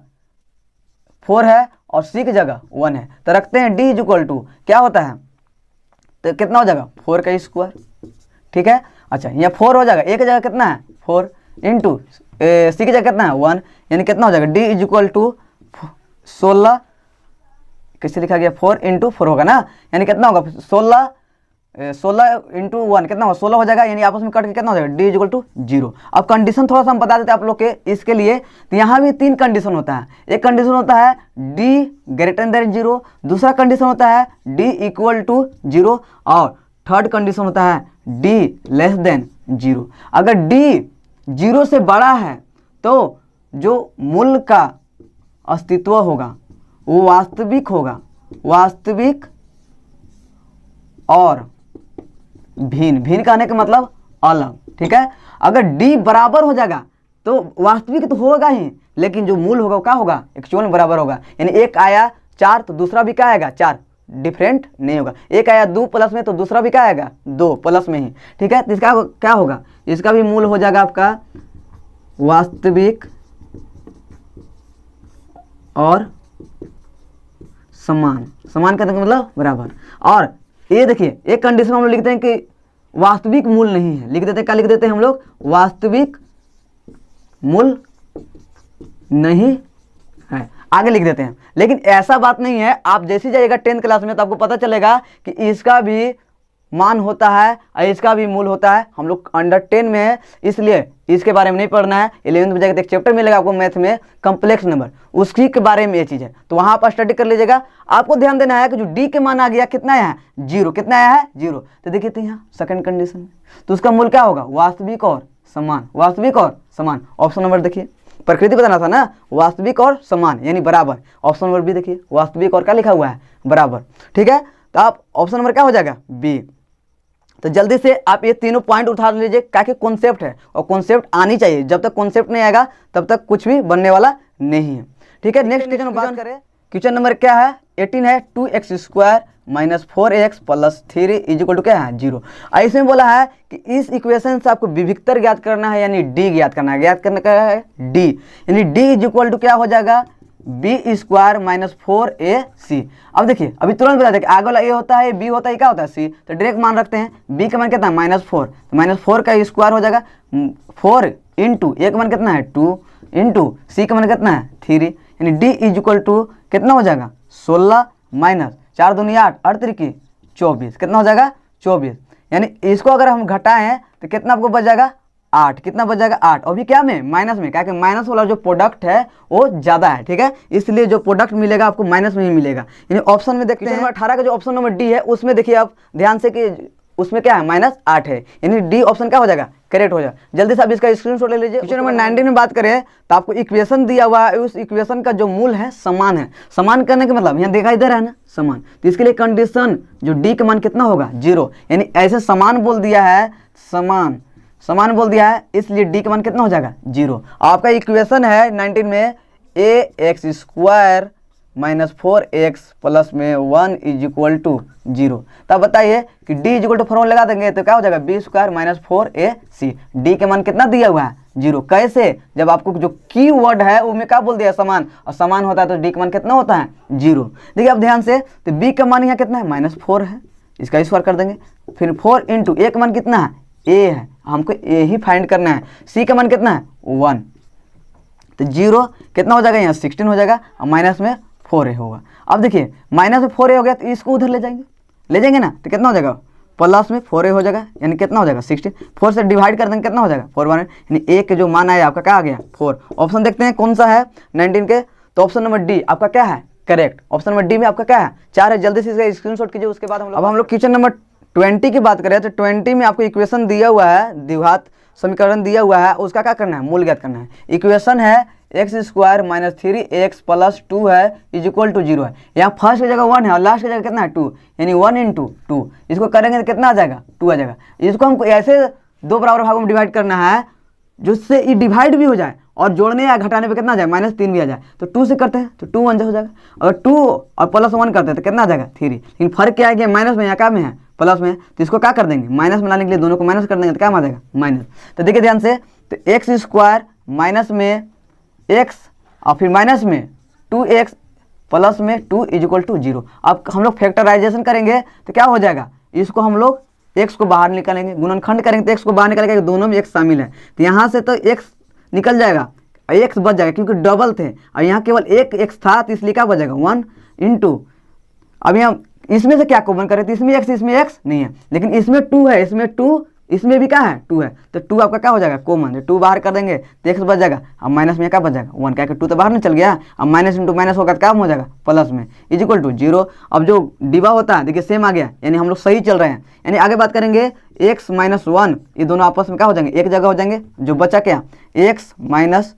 4 है और सी की जगह 1 है, तो रखते हैं डी इज इक्वल टू क्या होता है, तो कितना हो जाएगा 4 का स्क्वायर, ठीक है। अच्छा यहाँ 4 हो जाएगा, ए की जगह कितना है 4 इंटू सी की जगह कितना है 1, यानी कितना हो जाएगा डी इज इक्वल टू 16, किससे लिखा गया 4 इंटू 4 होगा ना, यानी कितना होगा 16 इंटू 1 कितना होगा 16 हो जाएगा, यानी आपस में कट के कितना हो जाएगा डी इज इक्वल टू 0। अब कंडीशन थोड़ा सा हम बता देते हैं आप लोग के इसके लिए, तो यहाँ भी 3 कंडीशन होता है। एक कंडीशन होता है डी ग्रेटर देन 0, दूसरा कंडीशन होता है डी इक्वल टू 0 और थर्ड कंडीशन होता है डी लेस देन 0। अगर डी 0 से बड़ा है तो जो मूल का अस्तित्व होगा वो वास्तविक होगा, वास्तविक और भिन्न। भिन्न कहने का मतलब अलग, ठीक है। अगर डी बराबर हो जाएगा तो वास्तविक तो होगा ही, लेकिन जो मूल होगा वो क्या होगा, एक्चुअल में बराबर होगा। यानी एक आया 4 तो दूसरा भी क्या आएगा 4, डिफरेंट नहीं होगा। एक आया 2 प्लस में तो दूसरा भी क्या आएगा 2 प्लस में ही, ठीक है। तो इसका क्या होगा, इसका भी मूल हो जाएगा आपका वास्तविक और समान। समान का मतलब बराबर। और ये देखिए एक कंडीशन हम लोग लिखते हैं कि वास्तविक मूल नहीं है, लिख देते हैं, क्या लिख देते हैं हम लोग, वास्तविक मूल नहीं है, आगे लिख देते हैं। लेकिन ऐसा बात नहीं है, आप जैसे जाइएगा 10th क्लास में तो आपको पता चलेगा कि इसका भी मान होता है और इसका भी मूल होता है। हम लोग अंडर 10 में है इसलिए इसके बारे में नहीं पढ़ना है। 11th में जाकर एक चैप्टर मिलेगा आपको मैथ में, कम्प्लेक्स नंबर, उसकी के बारे में ये चीज़ है, तो वहाँ पर स्टडी कर लीजिएगा। आपको ध्यान देना है कि जो डी के मान आ गया कितना आया है 0, कितना आया है 0। तो देखिए तो यहाँ सेकंड कंडीशन में तो उसका मूल क्या होगा, वास्तविक और समान। वास्तविक और समान, ऑप्शन नंबर देखिए, प्रकृति बताना था ना, वास्तविक और समान यानी बराबर। ऑप्शन नंबर बी देखिए, वास्तविक और क्या लिखा हुआ है बराबर, ठीक है। तो आप ऑप्शन नंबर क्या हो जाएगा बी। तो जल्दी से आप ये तीनों पॉइंट उठा लीजिए, क्या कि कॉन्सेप्ट है और कॉन्सेप्ट आनी चाहिए। जब तक कॉन्सेप्ट नहीं आएगा तब तक कुछ भी बनने वाला नहीं है, ठीक है। नेक्स्ट क्वेश्चन बात करें, क्वेश्चन नंबर क्या है 18 है, 2x² minus 4x plus 3 is equal to क्या है 0। और इसमें बोला है कि इस इक्वेशन से आपको विविक्तर ज्ञात करना है, यानी डी ज्ञात करना है। ज्ञात करने का है डी, यानी डी इज इक्वल टू क्या हो जाएगा b² माइनस 4ac। अब देखिए अभी तुरंत बता दें कि आगे वाला ए होता है, बी होता है, क्या होता है सी, तो डायरेक्ट मान रखते हैं। बी का मान कितना है -4, तो -4 का स्क्वायर हो जाएगा 4 इंटू ए का मान कितना है 2 इंटू सी का मान कितना है 3, यानी डी इज इक्वल टू कितना हो जाएगा 16 माइनस 4 दूनी 8 8 3 24, कितना हो जाएगा 24। यानी इसको अगर हम घटाएं तो कितना आपको बच जाएगा 8, कितना बच जाएगा 8। अभी क्या में माइनस में, क्या कि माइनस वाला जो प्रोडक्ट है वो ज़्यादा है, ठीक है, इसलिए जो प्रोडक्ट मिलेगा आपको माइनस में ही मिलेगा। यानी ऑप्शन में देखते हैं 18 का जो ऑप्शन नंबर डी है उसमें देखिए आप ध्यान से कि उसमें क्या है -8 है, यानी डी ऑप्शन क्या हो जाएगा करेक्ट हो जाएगा। जल्दी से आप इसका स्क्रीनशॉट ले लीजिए। क्वेश्चन नंबर 19 में बात करें तो आपको इक्वेशन दिया हुआ है, उस इक्वेशन का जो मूल है समान है। समान करने का मतलब यहाँ दिखाई दे रहा है ना समान, तो इसके लिए कंडीशन जो डी का मान कितना होगा 0, यानी ऐसे समान बोल दिया है, समान बोल दिया है, इसलिए डी का मान कितना हो जाएगा 0। आपका इक्वेशन है 19 में ax² माइनस 4x प्लस में 1 इज इक्वल टू 0। तब बताइए कि d is equal to formula लगा देंगे तो क्या हो जाएगा b² माइनस 4ac। डी के मान कितना दिया हुआ है 0। कैसे, जब आपको जो की वर्ड है उसमें क्या बोल दिया समान, और समान होता है तो डी का मान कितना होता है 0। देखिए अब ध्यान से, तो b का मान यहाँ कितना है -4 है, इसका स्क्वायर कर देंगे, फिर 4 इंटू ए का मान कितना है a है, हमको a ही फाइंड करना है। c का मान कितना है 1, तो 0 कितना हो जाएगा यहाँ 16 हो जाएगा, और माइनस में 4a होगा। अब देखिए माइनस में 4a हो गया तो इसको उधर ले जाएंगे ना, तो कितना हो जाएगा प्लस में 4a हो जाएगा, यानी कितना हो जाएगा 16। 4 से डिवाइड कर देंगे कितना हो जाएगा 4 यानी a के जो मान आया आपका क्या आ गया 4। ऑप्शन देखते हैं कौन सा है 19 के, तो ऑप्शन नंबर डी आपका क्या है करेक्ट। ऑप्शन नंबर डी में आपका क्या है 4 है। जल्दी से इसका स्क्रीनशॉट कीजिए। उसके बाद हम लोग क्वेश्चन नंबर 20 की बात करें तो 20 में आपको इक्वेशन दिया हुआ है, द्विघात समीकरण दिया हुआ है, उसका क्या करना है मूल ज्ञात करना है। इक्वेशन है x² माइनस 3x प्लस 2 है इज इक्वल टू 0 है। यहाँ फर्स्ट की जगह 1 है और लास्ट की जगह कितना है 2, यानी 1 इंटू 2, इसको करेंगे तो कितना आ जाएगा 2 आ जाएगा। इसको हमको ऐसे दो बराबर भागों में डिवाइड करना है जिससे ये डिवाइड भी हो जाए और जोड़ने या घटाने पे कितना आ जाए -3 भी आ जाए। तो 2 से करते हैं तो 2 1 हो जाएगा, और 2 और प्लस 1 करते हैं तो कितना आ जाएगा 3। लेकिन फर्क क्या है कि माइनस में या क्या में है प्लस में, तो इसको क्या कर देंगे माइनस में लाने के लिए दोनों को माइनस कर देंगे तो क्या आ जाएगा माइनस। तो देखिए ध्यान से, तो x² माइनस में x और फिर माइनस में 2x प्लस में 2 इज इक्वल टू 0। अब हम लोग फैक्टराइजेशन करेंगे तो क्या हो जाएगा, इसको हम लोग x को बाहर निकालेंगे, गुणनखंड करेंगे तो x को बाहर निकालेंगे, दोनों में x शामिल है तो यहाँ से तो x निकल जाएगा, x बच जाएगा क्योंकि डबल थे और यहाँ केवल एक x था तो इसलिए क्या बच जाएगा 1 इंटू। अब यहाँ इसमें से क्या कॉमन करें तो इसमें x नहीं है, लेकिन इसमें 2 है, इसमें 2 इसमें भी क्या है 2 है, तो 2 आपका क्या हो जाएगा कॉमन, 2 बाहर कर देंगे तो x बच जाएगा, अब माइनस में क्या बच जाएगा 1, क्या 2 तो बाहर नहीं चल गया, अब माइनस इंटू माइनस होगा तो क्या हो जाएगा प्लस में इज इक्वल टू 0। अब जो डिवा होता है देखिए सेम आ गया, यानी हम लोग सही चल रहे हैं। यानी आगे बात करेंगे x माइनस 1, ये दोनों आपस में क्या हो जाएंगे एक जगह हो जाएंगे, जो बचा क्या x minus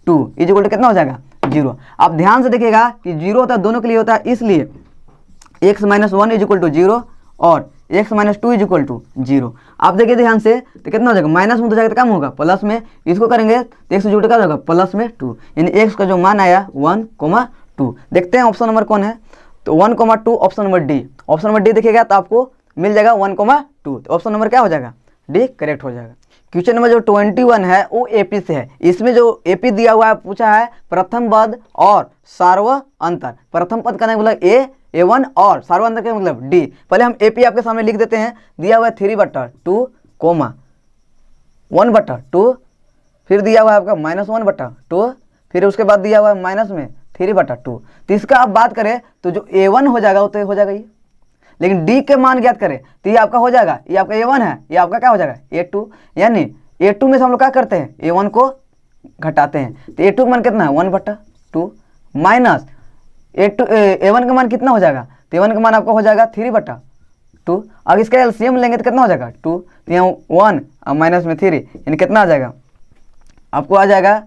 2 is equal to कितना हो जाएगा 0। आप ध्यान से देखिएगा कि 0 होता है दोनों के लिए होता है, इसलिए x minus 1 is equal to 0 और x minus 2 is equal to 0। आप देखिए ध्यान से तो कितना हो जाएगा, माइनस में तो जाएगा तो कम होगा प्लस में, इसको करेंगे तो x जुड़ क्या होगा प्लस में 2, यानी x का जो मान आया 1,2। देखते हैं ऑप्शन नंबर कौन है, तो 1,2 option number D. Option number D देखिएगा तो आपको मिल जाएगा 1,2, तो ऑप्शन नंबर क्या हो जाएगा डी करेक्ट हो जाएगा। क्वेश्चन नंबर जो 21 है वो एपी से है। इसमें जो एपी दिया हुआ है पूछा है प्रथम पद और सार्वअंतर। प्रथम पद का मतलब A1 और सार्वअंतर का मतलब डी। पहले हम एपी आपके सामने लिख देते हैं, दिया हुआ है 3/2 कोमा 1/2, फिर दिया हुआ है आपका -1/2, फिर उसके बाद दिया हुआ है माइनस में 3/2। तो इसका आप बात करें तो जो A1 हो जाएगा वो तो हो जाएगा ये, लेकिन डी के मान ज्ञात करें तो ये आपका हो जाएगा, ये आपका A1 है, ये आपका क्या हो जाएगा A2। यानी A2 में से हम लोग क्या करते हैं A1 को घटाते हैं, तो A2 का मान कितना है 1/2 माइनस A1 का मान कितना हो जाएगा, तो A1 का मान आपका हो जाएगा 3/2। अब इसका एलसीएम लेंगे तो कितना हो जाएगा 2, तो यहाँ 1 और माइनस में 3 यानी कितना आ जाएगा आपको आ जाएगा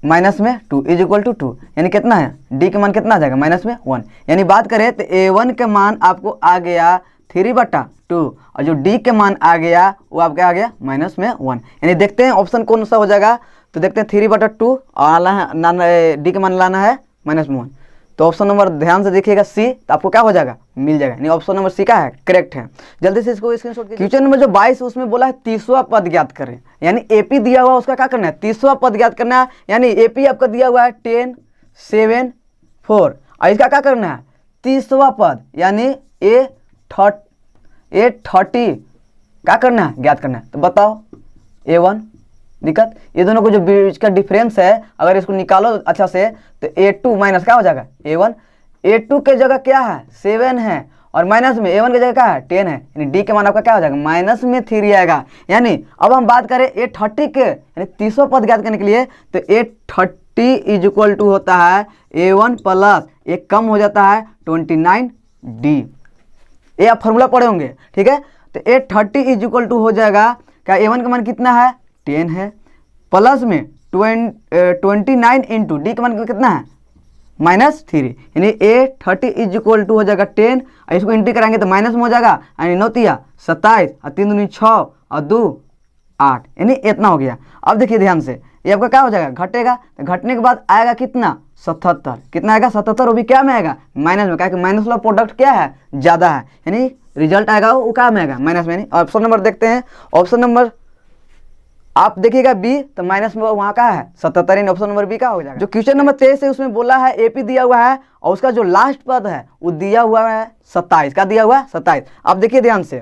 माइनस में 2 इज इक्वल टू 2, यानी कितना है डी के मान कितना आ जाएगा माइनस में 1। यानी बात करें तो A1 के मान आपको आ गया 3/2 और जो डी के मान आ गया वो आपका आ गया माइनस में 1। यानी देखते हैं ऑप्शन कौन सा हो जाएगा, तो देखते हैं 3/2 और डी के मान लाना है माइनस में 1, तो ऑप्शन नंबर ध्यान से देखिएगा सी, तो आपको क्या हो जाएगा मिल जाएगा, यानी ऑप्शन नंबर सी का है करेक्ट है। जल्दी से इसको स्क्रीनशॉट कीजिए। क्वेश्चन नंबर जो 22 उसमें बोला है 30वां पद ज्ञात करें, यानी एपी दिया हुआ उसका क्या करना है 30वां पद ज्ञात करना है। यानी एपी आपका दिया हुआ है 10, 7, 4 और इसका क्या करना है 30वां पद, यानी A30 क्या करना है ज्ञात करना है। तो बताओ A1 दिक्कत, ये दोनों को जो बीच का डिफरेंस है अगर इसको निकालो अच्छा से तो A2 माइनस क्या हो जाएगा A1। A2 के जगह क्या है 7 है और माइनस में A1 की जगह क्या है 10 है, यानी डी के मान आपका क्या हो जाएगा माइनस में 3 आएगा। यानी अब हम बात करें A30 के, यानी 30वां पद ज्ञात करने के लिए, तो A30 इज इक्वल टू होता है A1 प्लस एक कम हो जाता है 29D। ये आप फॉर्मूला पढ़े होंगे ठीक है। तो A30 इज इक्वल टू हो जाएगा क्या A1 का मान कितना है 10 है प्लस में 29 इंटू डी का मान कितना है -3, यानी A30 इज इक्वल टू हो जाएगा 10 और इसको इंटू कराएंगे तो माइनस में हो जाएगा, यानी 9 × 27 और 3 दूनी 6 और 2 8, यानी इतना हो गया। अब देखिए ध्यान से ये आपका क्या हो जाएगा घटेगा, तो घटने के बाद आएगा कितना 77, कितना आएगा 77, वो भी क्या में आएगा माइनस में, क्या कि माइनस वाला प्रोडक्ट क्या है ज़्यादा है, यानी रिजल्ट आएगा वो क्या में आएगा माइनस में। ऑप्शन नंबर देखते हैं, ऑप्शन नंबर आप देखिएगा बी, तो माइनस में वहाँ का है 77, यानी ऑप्शन नंबर बी का हो जाएगा। जो क्वेश्चन नंबर 23 है उसमें बोला है एपी दिया हुआ है और उसका जो लास्ट पद है वो दिया हुआ है 27, का दिया हुआ है 27। आप देखिए ध्यान से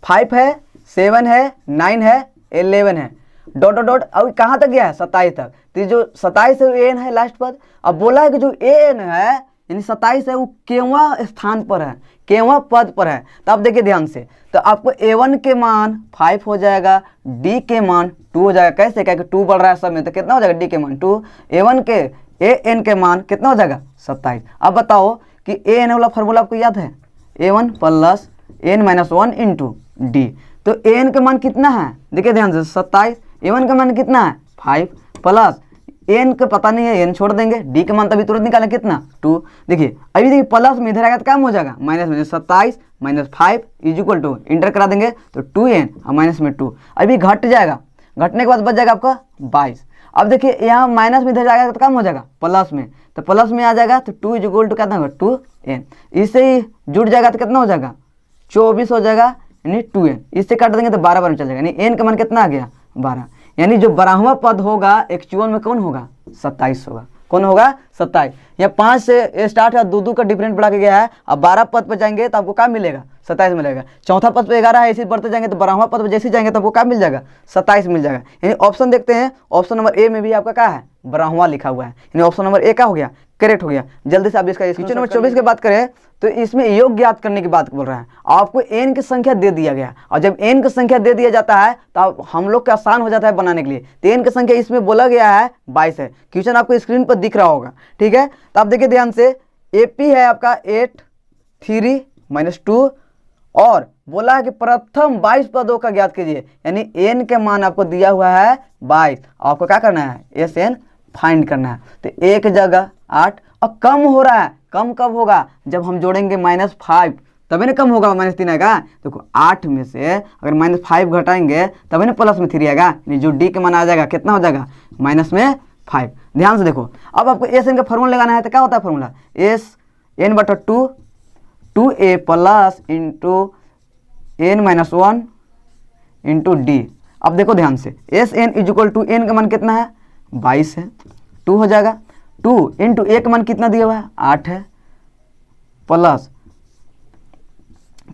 5 है 7 है 9 है 11 है डॉट डॉट डॉट, अब कहाँ तक गया है 27 तक, तो जो 27 है वो एन है लास्ट पद। अब बोला है कि जो एन है यानी 27 है वो केवां स्थान पर है, केवां पद पर है। तो आप देखिए ध्यान से, तो आपको A1 के मान 5 हो जाएगा, D के मान 2 हो जाएगा। कैसे, क्या कि 2 बढ़ रहा है सब में, तो कितना हो जाएगा D के मान 2, A1 के AN के मान कितना हो जाएगा 27। अब बताओ कि AN वाला फार्मूला आपको याद है A1 plus N minus 1 into D, तो AN का मान कितना है देखिए ध्यान से 27, A1 का मान कितना है 5 प्लस एन का पता नहीं है एन छोड़ देंगे, डी का मान तभी तुरंत निकालें कितना 2। देखिए अभी देखिए प्लस में इधर आएगा तो क्या हो जाएगा माइनस में 27 minus 5 is equal to enter करा देंगे तो 2n और माइनस में 2, अभी घट जाएगा, घटने के बाद बच जाएगा आपका 22। अब देखिए यहाँ माइनस में इधर जाएगा तो कम हो जाएगा प्लस में, तो प्लस में आ जाएगा तो 2 इज इक्वल टू कितना होगा 2n, इससे ही जुड़ जाएगा तो कितना हो जाएगा 24 हो जाएगा, यानी 2n, इससे काट देंगे तो 12 बार में चल जाएगा, यानी n का मान कितना आ गया 12। यानी जो 12वां पद होगा एक्चुअल में कौन होगा 27 होगा, कौन होगा 27। यहाँ 5 से स्टार्ट है, 2 का डिफरेंट बढ़ा के गया है। अब 12 पद पर जाएंगे तो आपको क्या मिलेगा 27 मिलेगा, चौथा पद पे 11 है, इसी बढ़ते जाएंगे तो 12वां पद पर जैसे जाएंगे तो आपको क्या मिल जाएगा 27 मिल जाएगा। यानी ऑप्शन देखते हैं, ऑप्शन नंबर ए में भी आपका क्या है ब्राह्मण लिखा हुआ है, यानी ऑप्शन नंबर ए का हो गया, करेक्ट हो गया। जल्दी से आप इसका क्वेश्चन नंबर 24 की बात करें तो इसमें योग ज्ञात करने की बात बोल रहा है। आपको एन की संख्या दे दिया गया, और जब एन की संख्या दे दिया जाता है तो हम लोग का आसान हो जाता है बनाने के लिए। तो एन की संख्या इसमें बोला गया है 22 है। क्वेश्चन आपको स्क्रीन पर दिख रहा होगा, ठीक है। तो आप देखिए ध्यान से, एपी है आपका 8 3 -2 और बोला है कि प्रथम 22 पदों का ज्ञात कीजिए, यानी एन के मान आपको दिया हुआ है 22, आपको क्या करना है, एस एन फाइंड करना है। तो एक जगह 8 और कम हो रहा है, कम कब होगा, जब हम जोड़ेंगे -5 तभी ना कम होगा, -3 आएगा। देखो 8 में से अगर -5 घटाएंगे तभी ना +3 आएगा, यानी जो डी के मान आ जाएगा कितना हो जाएगा, -5। ध्यान से देखो, अब आपको एस एन का फॉर्मूला लगाना है। तो क्या होता है फॉर्मूला, एस एन बटा 2a plus into n-1 into D. अब देखो ध्यान से, S N is equal to N का मान कितना है, 22 है, 2 हो जाएगा, 2 इंटू ए का मान कितना दिया हुआ है, 8 है, प्लस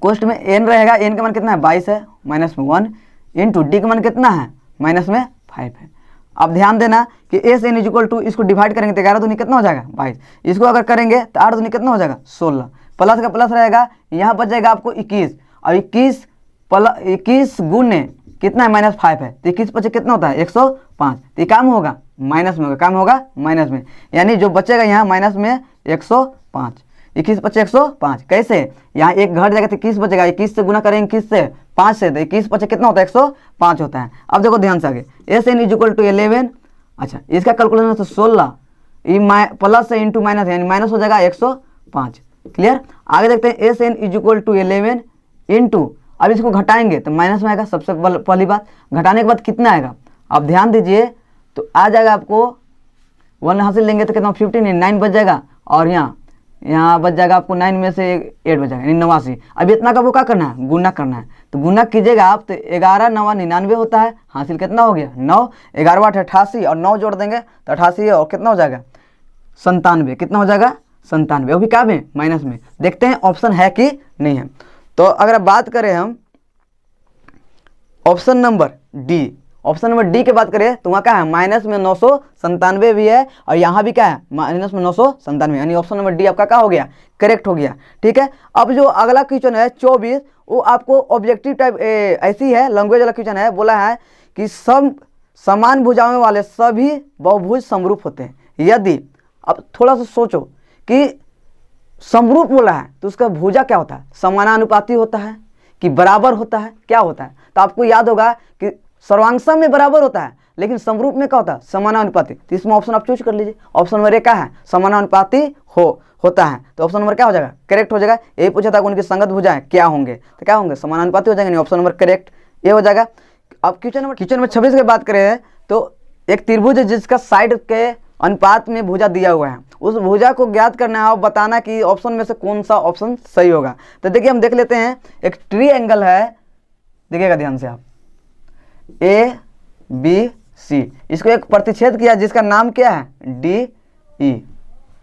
कोष्ट में एन रहेगा, एन का मान कितना है, 22 है, -1 इंटू डी का मान कितना है, -5 है। अब ध्यान देना कि S N is equal to, इसको डिवाइड करेंगे तो 11 दूनी कितना हो जाएगा, 22। इसको अगर करेंगे तो 8 दूनी कितना हो जाएगा, 16। प्लस का प्लस रहेगा, यहाँ बच जाएगा आपको 21, और 21 गुने कितना है, -5 है, तो 21 पचे कितना होता है, 105। तो काम होगा माइनस में होगा, काम होगा माइनस में, यानी जो बचेगा यहाँ माइनस में 105, 21 पचे 105। कैसे, यहाँ एक घट जाएगा तो 21 बचेगा, 21 से गुना करेंगे 21 से 5 से, तो 21 पचे कितना होता है, 105 होता है। अब देखो ध्यान से आगे, S N is equal to 11, अच्छा इसका कैलकुलेशन तो 16, ये प्लस से इंटू माइनस, यानी माइनस हो जाएगा 105। क्लियर। आगे देखते हैं, S N is equal to 11 into, अब इसको घटाएंगे तो माइनस में आएगा, सबसे पहली बात घटाने के बाद कितना आएगा, अब ध्यान दीजिए, तो आ जाएगा आपको 1 यहाँ से लेंगे तो कितना 15, 9 बच जाएगा, और यहाँ बच जाएगा आपको 9 में से 8 बच जाएगा, यानी 89। अब इतना का वो क्या करना है, गुना करना है। तो गुना कीजिएगा आप, तो 11 9 99 होता है, हासिल कितना हो गया 9, 11 8 88, और 9 जोड़ देंगे तो 88 और कितना हो जाएगा 97, कितना हो जाएगा 97, वो भी क्या में, माइनस में। देखते हैं ऑप्शन है कि नहीं है। तो अगर बात करें हम option number D, option number D की बात करें तो वहाँ क्या है, माइनस में 997 भी है, और यहाँ भी क्या है, माइनस में 997, यानी ऑप्शन नंबर डी आपका क्या हो गया, करेक्ट हो गया। ठीक है। अब जो अगला क्वेश्चन है 24, वो आपको ऑब्जेक्टिव टाइप ऐसी है, लैंग्वेज वाला क्वेश्चन है। बोला है कि सब समान भुजाओं वाले सभी बहुभुज समरूप होते हैं। यदि, अब थोड़ा सा सोचो कि समरूप बोला है तो उसका भुजा क्या होता है, समानानुपाती होता है कि बराबर होता है, क्या होता है। तो आपको याद होगा कि सर्वांगसम में बराबर होता है, लेकिन समरूप में क्या होता है, समानानुपाती। तो इसमें ऑप्शन आप चूज कर लीजिए, ऑप्शन नंबर ए क्या है, समानानुपाती होता है। तो ऑप्शन नंबर क्या हो जाएगा, करेक्ट हो जाएगा। यही पूछा था उनकी संगत भुजाएं क्या होंगे, तो क्या होंगे, समानानुपाती हो जाएंगे, ऑप्शन नंबर करेक्ट ये हो जाएगा। अब क्वेश्चन नंबर 26 की बात करें तो एक त्रिभुज है जिसका साइड के अनुपात में भुजा दिया हुआ है, उस भुजा को ज्ञात करना है और बताना कि ऑप्शन में से कौन सा ऑप्शन सही होगा। तो देखिए हम देख लेते हैं, एक ट्री एंगल है, देखिएगा ध्यान से आप, ए बी सी, इसको एक प्रतिच्छेद किया जिसका नाम क्या है, डी ई।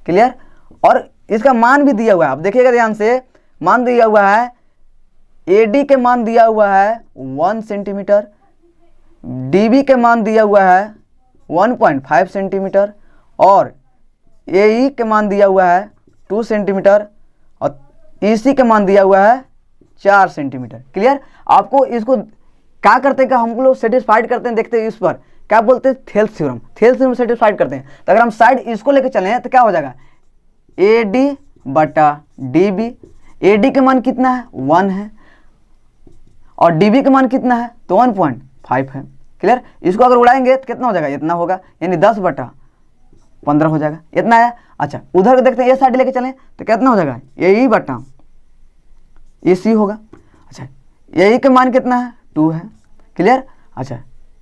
क्लियर। और इसका मान भी दिया हुआ है, आप देखिएगा ध्यान से, मान दिया हुआ है, ए डी के मान दिया हुआ है 1 सेंटीमीटर, डी बी के मान दिया हुआ है 1.5 सेंटीमीटर, और ए ई के मान दिया हुआ है 2 सेंटीमीटर, और ई सी के मान दिया हुआ है 4 सेंटीमीटर। क्लियर। आपको इसको क्या करते हैं, हम लोग सेटिस्फाइड करते हैं, देखते हैं इस पर क्या बोलते हैं, Thales theorem, Thales theorem satisfied करते हैं। तो अगर हम साइड इसको लेके चलें तो क्या हो जाएगा, ए डी बटा डी बी। ए डी के मान कितना है, 1 है, और डी बी के मान कितना है, तो 1.5 है। क्लियर। इसको अगर उड़ाएंगे तो कितना हो जाएगा, इतना होगा, यानी 10/15 हो जाएगा, इतना है। अच्छा उधर देखते हैं, ये साइड लेके चलें तो कितना हो जाएगा, ए ई बटा ए सी होगा। अच्छा ए ई के मान कितना है, 2 है। क्लियर। अच्छा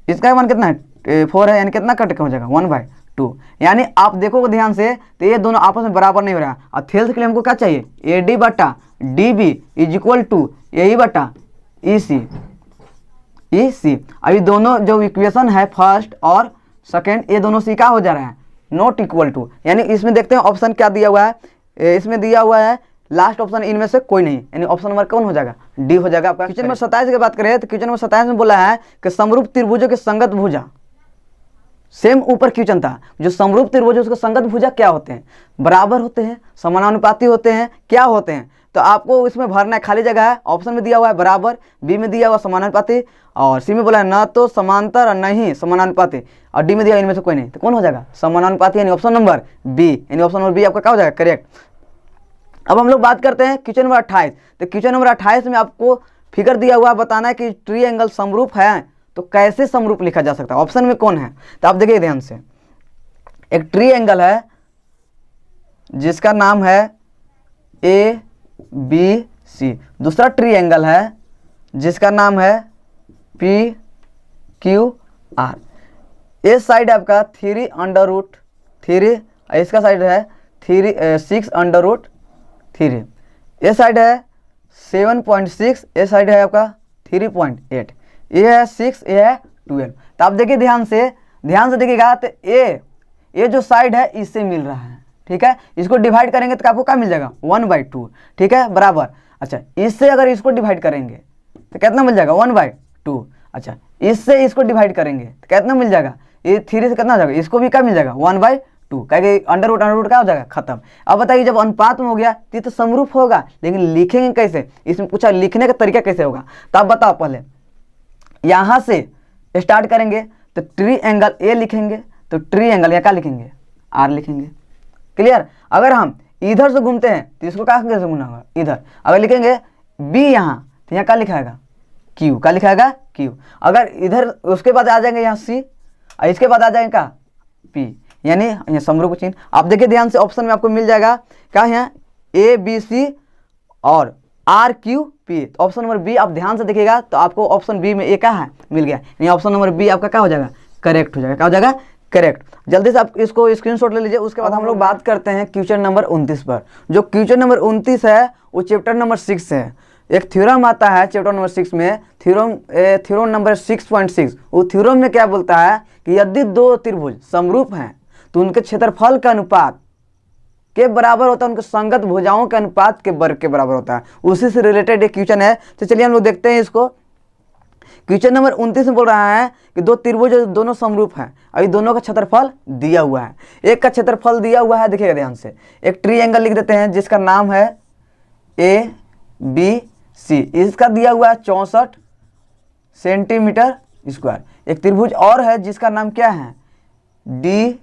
इसका मान कितना है, 4 है, यानी कितना कट के हो जाएगा, 1/2। यानी आप देखोगे ध्यान से तो ये दोनों आपस में बराबर नहीं हो रहा है। और थेल्स के लिए हमको क्या चाहिए, ए डी बटा D B is equal to A E बटा ई सी, ई सी। अभी दोनों जो इक्वेशन है फर्स्ट और सेकेंड, ये दोनों सी का हो जा रहा है, नॉट इक्वल टू। यानी इसमें देखते हैं ऑप्शन क्या दिया हुआ है, इसमें दिया हुआ है लास्ट ऑप्शन इनमें से कोई नहीं, यानी ऑप्शन नंबर कौन हो जाएगा, डी हो जाएगा आपका। क्वेश्चन नंबर 27 की बात करें तो क्वेश्चन नंबर 27 में बोला है कि समरूप त्रिभुजों की संगत भुजा, सेम ऊपर क्वेश्चन था, जो समरूप त्रिभुज उसके संगत भुजा क्या होते हैं, बराबर होते हैं, समानुपाती होते हैं, क्या होते हैं। तो आपको इसमें भरना है, खाली जगह है, ऑप्शन में दिया हुआ है बराबर, बी में दिया हुआ समानुपाती, और सी में बोला है न तो समांतर और नहीं समानुपाती, और डी में दिया इनमें से कोई नहीं, तो कौन हो जाएगा समानुपाती, यानी ऑप्शन नंबर बी, यानी ऑप्शन नंबर बी आपका क्या हो जाएगा करेक्ट। अब हम लोग बात करते हैं क्वेश्चन नंबर 28। तो क्वेश्चन नंबर 28 में आपको फिगर दिया हुआ बताना है कि ट्रायंगल समरूप है, तो कैसे समरूप लिखा जा सकता है, ऑप्शन में कौन है। तो आप देखिए ध्यान से, एक ट्रायंगल है जिसका नाम है ए बी सी, दूसरा ट्रायंगल है जिसका नाम है पी क्यू आर। ये साइड आपका 3√3, इसका साइड है 6√3, ये साइड है 7.6, ये साइड है आपका 3.8, ये है 6, ये है 12। तो आप देखिए ध्यान से देखिएगा, तो ये जो साइड है इससे मिल रहा है, ठीक है। इसको डिवाइड करेंगे तो आपको क्या मिल जाएगा 1/2, ठीक है, बराबर। अच्छा, इससे अगर इसको डिवाइड करेंगे तो कितना मिल जाएगा 1/2। अच्छा, इससे इसको डिवाइड करेंगे तो कितना मिल जाएगा, ये 3 से कितना हो जाएगा, इसको भी क्या मिल जाएगा 1/2, क्या अंडर रूट क्या हो जाएगा खत्म। अब बताइए जब अनुपात में हो गया तो समरूप होगा, लेकिन लिखेंगे कैसे, इसमें पूछा लिखने का तरीका कैसे होगा। तो आप बताओ, पहले यहाँ से स्टार्ट करेंगे तो ट्रायंगल ए लिखेंगे, तो ट्रायंगल यहाँ क्या लिखेंगे आर लिखेंगे, क्लियर। अगर हम इधर से घूमते हैं तो इसको क्या कैसे घूमना होगा, इधर अगर लिखेंगे बी यहाँ, तो यहाँ क्या लिखाएगा क्यू, क्या लिखाएगा क्यू। अगर इधर उसके बाद आ जाएंगे यहाँ सी, और इसके बाद आ जाएंगे क्या पी, यानी यहाँ समरूप चिन्ह। आप देखिए ध्यान से, ऑप्शन में आपको मिल जाएगा क्या है ए बी सी और आर क्यू पी। तो ऑप्शन नंबर बी आप ध्यान से देखिएगा तो आपको ऑप्शन बी में ए क्या है मिल गया, यानी ऑप्शन नंबर बी आपका क्या हो जाएगा करेक्ट हो जाएगा, क्या हो जाएगा करेक्ट। जल्दी से आप इसको स्क्रीनशॉट ले लीजिए। उसके बाद हम लोग बात करते हैं क्वेश्चन नंबर 29 पर। जो क्वेश्चन नंबर 29 है वो चैप्टर नंबर 6 है। एक थ्योरम आता है चैप्टर नंबर 6 में, थ्योरम नंबर 6.6। वो थ्योरम में क्या बोलता है कि यदि दो त्रिभुज समरूप हैं तो उनके क्षेत्रफल का अनुपात के बराबर होता है, उनके संगत भुजाओं के अनुपात के वर्ग के बराबर होता है। उसी से रिलेटेड एक क्वेश्चन है, तो चलिए हम लोग देखते हैं इसको। क्वेश्चन नंबर 29 में बोल रहा है कि दो त्रिभुज दोनों समरूप हैं, अभी दोनों का क्षेत्रफल दिया हुआ है। एक का क्षेत्रफल दिया हुआ है, देखिएगा ध्यान से, एक ट्रायंगल लिख देते हैं जिसका नाम है ए बी सी, इसका दिया हुआ है 64 सेंटीमीटर स्क्वायर। एक त्रिभुज और है जिसका नाम क्या है डी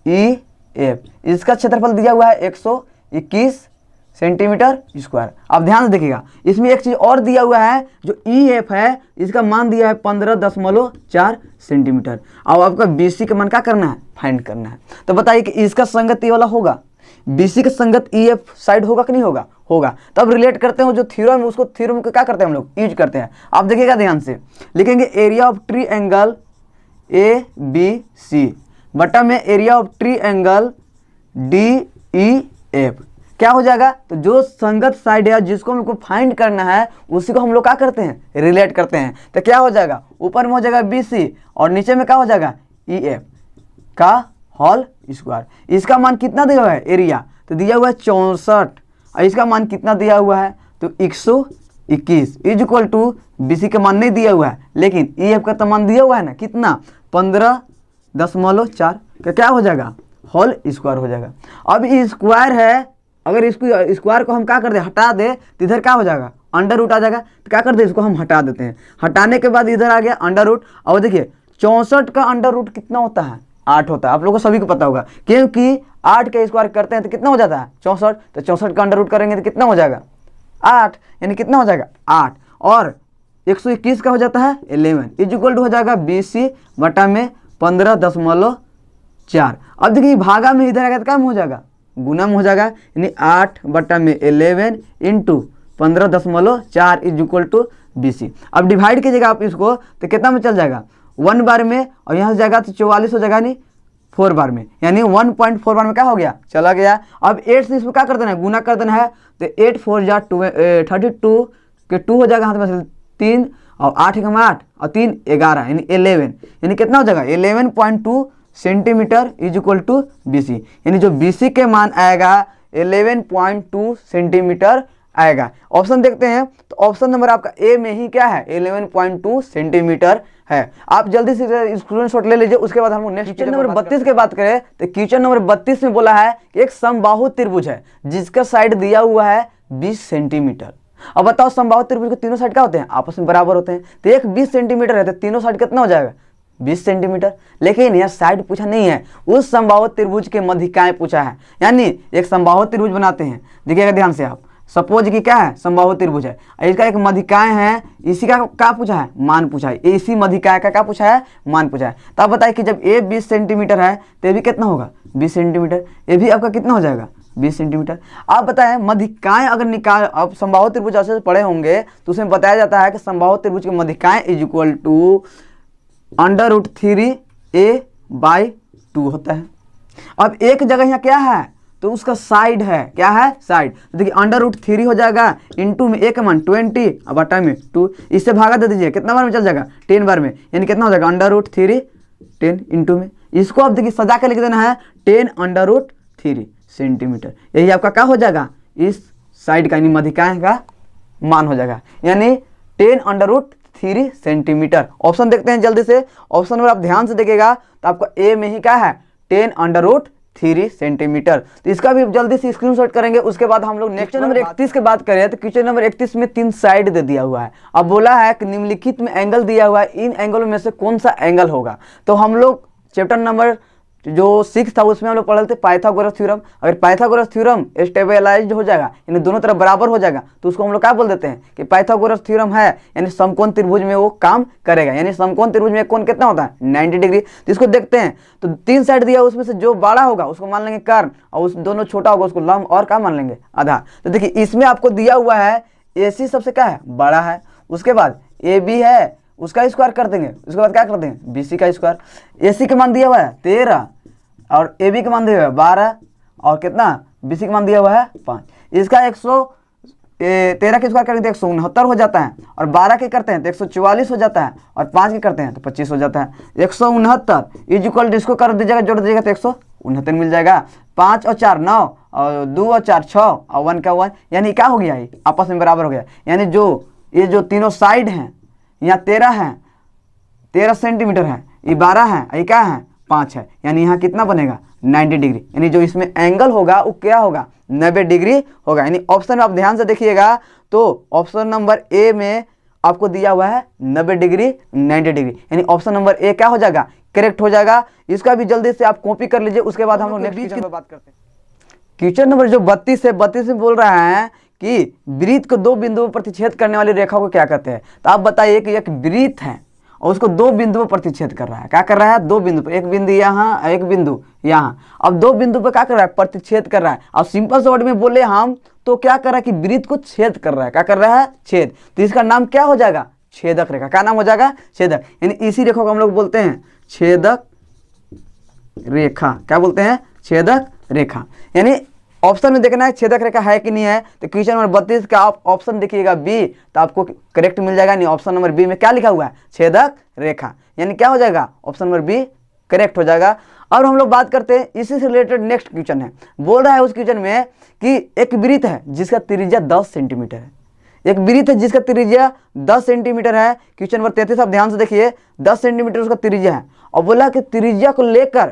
ई एफ, इसका क्षेत्रफल दिया हुआ है 121 सेंटीमीटर स्क्वायर। अब ध्यान से देखिएगा, इसमें एक चीज और दिया हुआ है, जो ई एफ है इसका मान दिया है 15.4 सेंटीमीटर। अब आपका बी सी का मान क्या करना है फाइंड करना है। तो बताइए कि इसका संगत ये वाला होगा, बी सी का संगत ई एफ साइड होगा कि नहीं होगा, होगा। तो अब रिलेट करते हैं जो थ्योरम, उसको थ्योरम को क्या करते हैं हम लोग यूज करते हैं। आप देखिएगा ध्यान से, लिखेंगे area of triangle A B C बटा में area of triangle D E F, क्या हो जाएगा। तो जो संगत साइड है जिसको हमको फाइंड करना है उसी को हम लोग क्या करते हैं रिलेट करते हैं। तो क्या हो जाएगा, ऊपर में हो जाएगा बी सी और नीचे में क्या हो जाएगा ई एफ का होल स्क्वायर। इसका मान कितना दिया हुआ है एरिया, तो दिया हुआ है 64 और इसका मान कितना दिया हुआ है तो 121 is equal to B C का मान नहीं दिया हुआ है, लेकिन ई एफ का तो मान दिया हुआ है ना कितना 15.4 का क्या हो जाएगा होल स्क्वायर हो जाएगा। अब ये स्क्वायर है, अगर इसको स्क्वायर को हम क्या कर दे हटा दे तो इधर क्या हो जाएगा अंडर रूट आ जाएगा। तो क्या करते हैं इसको हम हटा देते हैं, हटाने के बाद इधर आ गया अंडर रूट। और देखिए 64 का अंडर रूट कितना होता है 8 होता है, आप लोगों को सभी को पता होगा, क्योंकि 8 का स्क्वायर करते हैं तो कितना हो जाता है 64। तो 64 का अंडर रूट करेंगे तो कितना हो जाएगा 8, यानी कितना हो जाएगा 8 और 121 का हो जाता है 11 इज इक्वल टू हो जाएगा बी सी बटा में 15.4। अब देखिए भागा में इधर आएगा तो कम हो जाएगा गुना में हो जाएगा, यानी 8 बटा में 11 into 15.4 is equal to B C. अब डिवाइड कीजिएगा आप इसको तो कितना में चल जाएगा 1 बार में, और यहाँ से जाएगा तो 44 हो जाएगा, नहीं 4 बार में, यानी 1.4 बार में क्या हो गया चला गया। अब 8 से इसको क्या कर देना है गुना कर देना है, तो 8 4 जा 32 के 2 हो जाएगा हाथ में 3 और 8 का 8 और 3 11 यानी 11, यानी कितना हो जाएगा 11.2 centimetre is equal to B C, यानी जो बी सी के मान आएगा 11.2 सेंटीमीटर आएगा। ऑप्शन देखते हैं तो ऑप्शन नंबर आपका ए में ही क्या है 11.2 सेंटीमीटर है। आप जल्दी से स्क्रीनशॉट ले लीजिए, उसके बाद हम लोग नेक्स्ट क्वेश्चन नंबर 32 की बात करें तो क्वेश्चन नंबर 32 में बोला है कि एक समबाहु त्रिभुज है जिसका साइड दिया हुआ है 20 सेंटीमीटर। अब बताओ समबाहु त्रिभुज के तीनों साइड क्या होते हैं, आपस में बराबर होते हैं, तो एक 20 सेंटीमीटर है तो तीनों साइड कितना हो जाएगा 20 सेंटीमीटर। लेकिन यह साइड पूछा नहीं है, उस समबाहु त्रिभुज के मध्यिकाएं पूछा है। यानी एक समबाहु त्रिभुज बनाते हैं, देखिएगा ध्यान से आप, सपोज कि क्या है समबाहु त्रिभुज है, इसका एक मध्यिकाएं है, इसी का क्या पूछा है मान पूछा है, इसी मध्यिकाय का क्या पूछा है मान पूछा है। तो आप बताइए कि जब ए 20 सेंटीमीटर है तो ये भी कितना होगा 20 सेंटीमीटर, ये भी आपका कितना हो जाएगा 20 सेंटीमीटर। आप बताएं मध्यिकाएं अगर निकाल, अब समबाहु त्रिभुज ऐसे पढ़े होंगे तो उसमें बताया जाता है कि समबाहु त्रिभुज की मध्यिकाएं इज इक्वल टू √3a/2 होता है। अब एक जगह यहाँ क्या है तो उसका साइड है, क्या है साइड, तो देखिए √3 हो जाएगा, इंटू में एक मान 20 अब बटा में 2, इससे भागा दे दीजिए कितना बार में चल जाएगा 10 बार में, यानी कितना हो जाएगा √3 10 इंटू में, इसको आप देखिए सजा के लिख देना है 10√3 सेंटीमीटर। यही आपका क्या हो जाएगा इस साइड का यानी मध्यिकाएं का मान हो जाएगा, यानी 10√3 सेंटीमीटर। ऑप्शन देखते हैं जल्दी से, ऑप्शन नंबर आप ध्यान से देखिएगा तो आपका ए में ही क्या है 10√3 सेंटीमीटर। तो इसका भी जल्दी से स्क्रीनशॉट करेंगे। उसके बाद हम लोग नेक्स्ट नंबर 31 की बात करें तो क्वेश्चन नंबर 31 में 3 साइड दे दिया हुआ है। अब बोला है कि निम्नलिखित में एंगल दिया हुआ है, इन एंगलों में से कौन सा एंगल होगा। तो हम लोग चैप्टर नंबर जो 6 था उसमें हम लोग पढ़े थे पाइथागोरस थ्योरम। अगर पाइथागोरस थ्योरम स्टेबलाइज्ड हो जाएगा यानी दोनों तरफ बराबर हो जाएगा तो उसको हम लोग क्या बोल देते हैं कि पाइथागोरस थ्योरम है, यानी समकोण त्रिभुज में वो काम करेगा। यानी समकोण त्रिभुज में कोण कितना होता है 90 डिग्री। तो इसको देखते हैं तो 3 साइड दिया उसमें से जो बड़ा होगा उसको मान लेंगे कर्ण, और उस दोनों छोटा होगा उसको लंब और क्या मान लेंगे आधा। तो देखिए इसमें आपको दिया हुआ है AC सबसे क्या है बड़ा है, उसके बाद AB है उसका स्क्वायर कर देंगे, उसके बाद क्या कर देंगे BC का स्क्वायर। AC का मान दिया हुआ है 13 और AB का मान दिया हुआ है 12 और कितना BC का मान दिया हुआ है 5। इसका 113 के स्क्वायर करेंगे तो 169 हो जाता है, और 12 के करते हैं तो 144 हो जाता है, और 5 के करते हैं तो 25 हो जाता है। 169 इज इक्वल इसको कर दीजिएगा जोड़ दीजिएगा तो 169 मिल जाएगा। 5 और 4 9 और 2 और 4 6 और 1 का 1, यानी क्या हो गया ये आपस में बराबर हो गया। यानी जो ये जो तीनों साइड हैं यहाँ 13 है 13 सेंटीमीटर है, ये 12 है, ये क्या है 5 है, यानी यहाँ कितना बनेगा 90 डिग्री। यानी जो इसमें एंगल होगा वो क्या होगा 90 डिग्री होगा। यानी ऑप्शन में आप ध्यान से देखिएगा तो ऑप्शन नंबर ए में आपको दिया हुआ है 90 डिग्री 90 डिग्री, यानी ऑप्शन नंबर ए क्या हो जाएगा करेक्ट हो जाएगा। इसका भी जल्दी से आप कॉपी कर लीजिए। उसके बाद हम लोग नेक्स्ट की बात करते हैं। क्वेश्चन नंबर जो 32 है 32 में बोल रहा है कि वृत्त को 2 बिंदुओं पर प्रतिच्छेद करने वाली रेखा को क्या कहते हैं। तो आप बताइए कि एक वृत्त है और उसको 2 बिंदुओं पर प्रतिच्छेद कर रहा है, क्या कर रहा है 2 बिंदु पर, एक बिंदु यहाँ एक बिंदु यहाँ। अब 2 बिंदु पर क्या कर रहा है प्रतिच्छेद कर रहा है। अब सिंपल से वर्ड में बोले हम तो क्या कर रहा है कि वृत्त को छेद कर रहा है, क्या कर रहा है छेद। तो इसका नाम क्या हो जाएगा छेदक रेखा। क्या नाम हो जाएगा छेदक, यानी इसी रेखा को हम लोग बोलते हैं छेदक रेखा। क्या बोलते हैं छेदक रेखा। यानी ऑप्शन में देखना है छेदक रेखा है कि नहीं है। तो क्वेश्चन नंबर 32 का आप ऑप्शन देखिएगा बी तो आपको करेक्ट मिल जाएगा। नहीं ऑप्शन नंबर बी में क्या लिखा हुआ है छेदक रेखा, यानी क्या हो जाएगा ऑप्शन नंबर बी करेक्ट हो जाएगा। और हम लोग बात करते हैं इसी से रिलेटेड नेक्स्ट क्वेश्चन है। बोल रहा है उस क्वेश्चन में कि एक वृत्त है जिसका त्रिज्या 10 सेंटीमीटर है, एक वृत्त है जिसका त्रिज्या 10 सेंटीमीटर है। क्वेश्चन नंबर 33 आप ध्यान से देखिए 10 सेंटीमीटर उसका त्रिज्या है, और बोला कि त्रिज्या को लेकर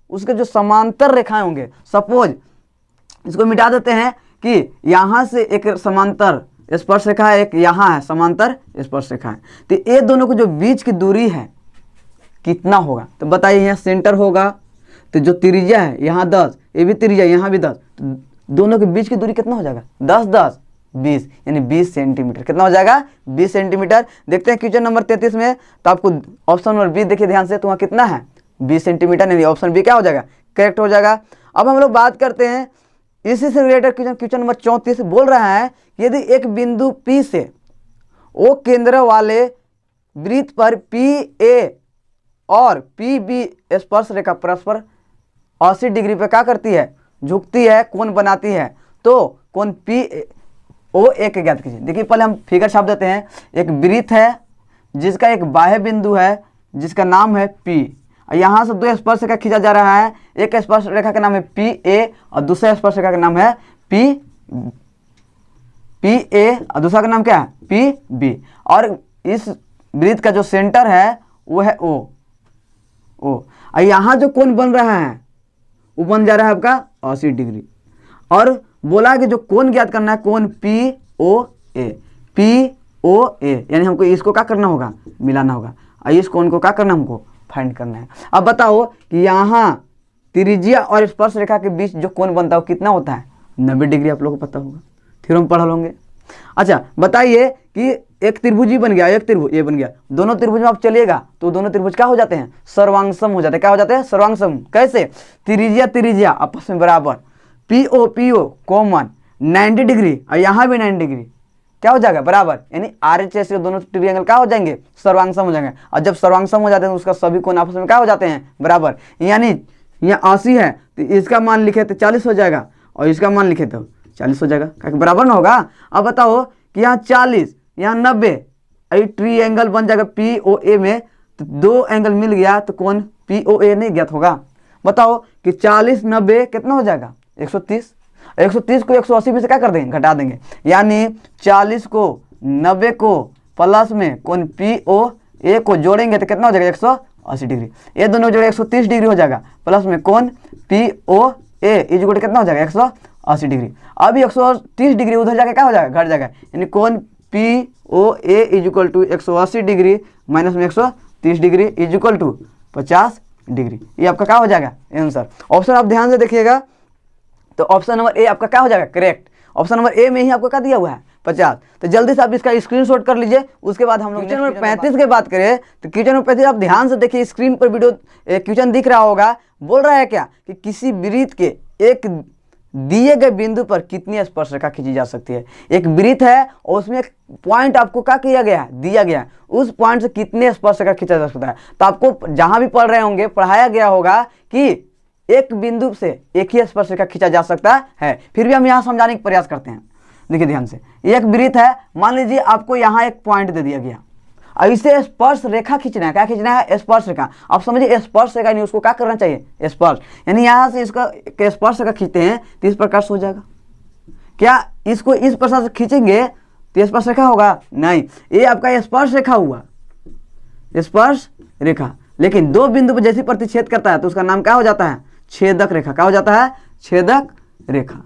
उसके जो समांतर रेखाएं होंगे, सपोज इसको मिटा देते हैं कि यहाँ से एक समांतर स्पर्श रेखा है, एक यहाँ है समांतर स्पर्श रेखा है। तो ये दोनों को जो बीच की दूरी है कितना होगा। तो बताइए यहाँ सेंटर होगा तो जो त्रिज्या है यहाँ 10, ये भी त्रिज्या यहाँ भी 10, तो दोनों के बीच की दूरी कितना हो जाएगा 10 10 20, यानी 20 सेंटीमीटर। कितना हो जाएगा 20 सेंटीमीटर। देखते हैं क्वेश्चन नंबर 33 में। तो आपको ऑप्शन नंबर बी देखिए ध्यान से, तो वहाँ कितना है 20 सेंटीमीटर, यानी ऑप्शन बी क्या हो जाएगा करेक्ट हो जाएगा। अब हम लोग बात करते हैं इसी से रिलेटेड क्वेश्चन नंबर 34 बोल रहा है यदि एक बिंदु P से O केंद्र वाले वृत्त पर PA और PB स्पर्श रेखा परस्पर 80 डिग्री पर क्या करती है झुकती है कोण बनाती है, तो कोण POA के ज्ञात कीजिए। देखिए पहले हम फिगर छाप देते हैं। एक वृत्त है जिसका एक बाह्य बिंदु है जिसका नाम है P, यहाँ से 2 स्पर्श रेखा खींचा जा रहा है। एक स्पर्श रेखा का नाम है PA और दूसरा स्पर्श रेखा का नाम है पी ए और दूसरा का नाम क्या है पी बी, और इस वृत्त का जो सेंटर है वो है ओ। और यहाँ जो कोण बन रहा है वो बन जा रहा है आपका 80 डिग्री। और बोला कि जो कोण ज्ञात करना है कोण पी ओ ए, यानी हमको इसको क्या करना होगा मिलाना होगा, और इस कोण को क्या करना हमको फाइंड करना है। अब बताओ कि यहाँ त्रिज्या और स्पर्श रेखा के बीच जो कोण बनता है वो कितना होता है 90 डिग्री। आप लोगों को पता होगा, थ्योरम पढ़ लोगे। अच्छा बताइए कि एक त्रिभुज ही बन गया, एक त्रिभुज ये बन गया, दोनों त्रिभुज में आप चलिएगा तो दोनों त्रिभुज क्या हो जाते हैं सर्वांगसम हो जाते हैं। क्या हो जाते हैं सर्वांगसम, कैसे त्रिज्या आपस में बराबर, पी ओ कॉमन 90 डिग्री और यहाँ भी 90 डिग्री क्या हो जाएगा बराबर, यानी RHS के दोनों ट्रायंगल क्या हो जाएंगे सर्वांगसम हो जाएंगे। और जब सर्वांगसम हो जाते हैं तो उसका सभी कोण आपस में क्या हो जाते हैं बराबर, यानी यहाँ 80 है तो इसका मान लिखे तो 40 हो जाएगा और इसका मान लिखे तो 40 हो जाएगा, क्या बराबर ना होगा। अब बताओ कि यहाँ 40 यहाँ 90, ट्रायंगल बन जाएगा POA में, तो दो एंगल मिल गया तो कौन POA नहीं ज्ञात होगा। बताओ कि 40 90 कितना हो जाएगा 130, 130 को 180 में से क्या कर देंगे घटा देंगे, यानी 40 को 90 को प्लस में कौन POA को जोड़ेंगे तो कितना हो जाएगा 180 डिग्री। ये दोनों जोड़े 130 डिग्री हो जाएगा, प्लस में कौन POA इक्वल कितना हो जाएगा 180 डिग्री। अभी 130 डिग्री उधर जाके क्या हो जाएगा घट जाएगा, यानी कौन POA equal to 180 degree minus में 130 डिग्री इक्वल टू 50 डिग्री। ये आपका क्या हो जाएगा आंसर। ऑप्शन आप ध्यान से देखिएगा तो ऑप्शन नंबर ए आपका क्या हो जाएगा करेक्ट। ऑप्शन नंबर ए में ही आपको क्या दिया हुआ है 50। तो जल्दी से आप इसका स्क्रीनशॉट कर लीजिए। उसके बाद हम लोग क्वेश्चन नंबर 35 की बात करें तो क्वेश्चन नंबर 35 आप ध्यान से देखिए, स्क्रीन पर वीडियो क्वेश्चन दिख रहा होगा। बोल रहा है क्या कि किसी वृत्त के एक दिए गए बिंदु पर कितनी स्पर्श रेखा खींची जा सकती है। एक वृत्त है और उसमें एक पॉइंट आपको क्या किया गया है दिया गया है, उस पॉइंट से कितने स्पर्श रेखा खींचा जा सकता है। तो आपको जहां भी पढ़ रहे होंगे पढ़ाया गया होगा कि एक बिंदु से एक ही स्पर्श रेखा खींचा जा सकता है, फिर भी हम यहाँ समझाने का प्रयास करते हैं। देखिए ध्यान से, एक वृत्त है, मान लीजिए आपको यहाँ एक पॉइंट दे दिया गया, ऐसे स्पर्श रेखा खींचना है। क्या खींचना है स्पर्श रेखा। आप समझिए स्पर्श रेखा नहीं उसको क्या करना चाहिए स्पर्श, यानी यहाँ से इसका स्पर्श रेखा खींचते हैं तो इस प्रकार से हो जाएगा। क्या इसको इस प्रकार से खींचेंगे तो स्पर्श रेखा होगा नहीं, ये आपका स्पर्श रेखा हुआ स्पर्श रेखा। लेकिन दो बिंदु पर जैसे प्रतिच्छेद करता है तो उसका नाम क्या हो जाता है छेदक रेखा। क्या हो जाता है छेदक रेखा।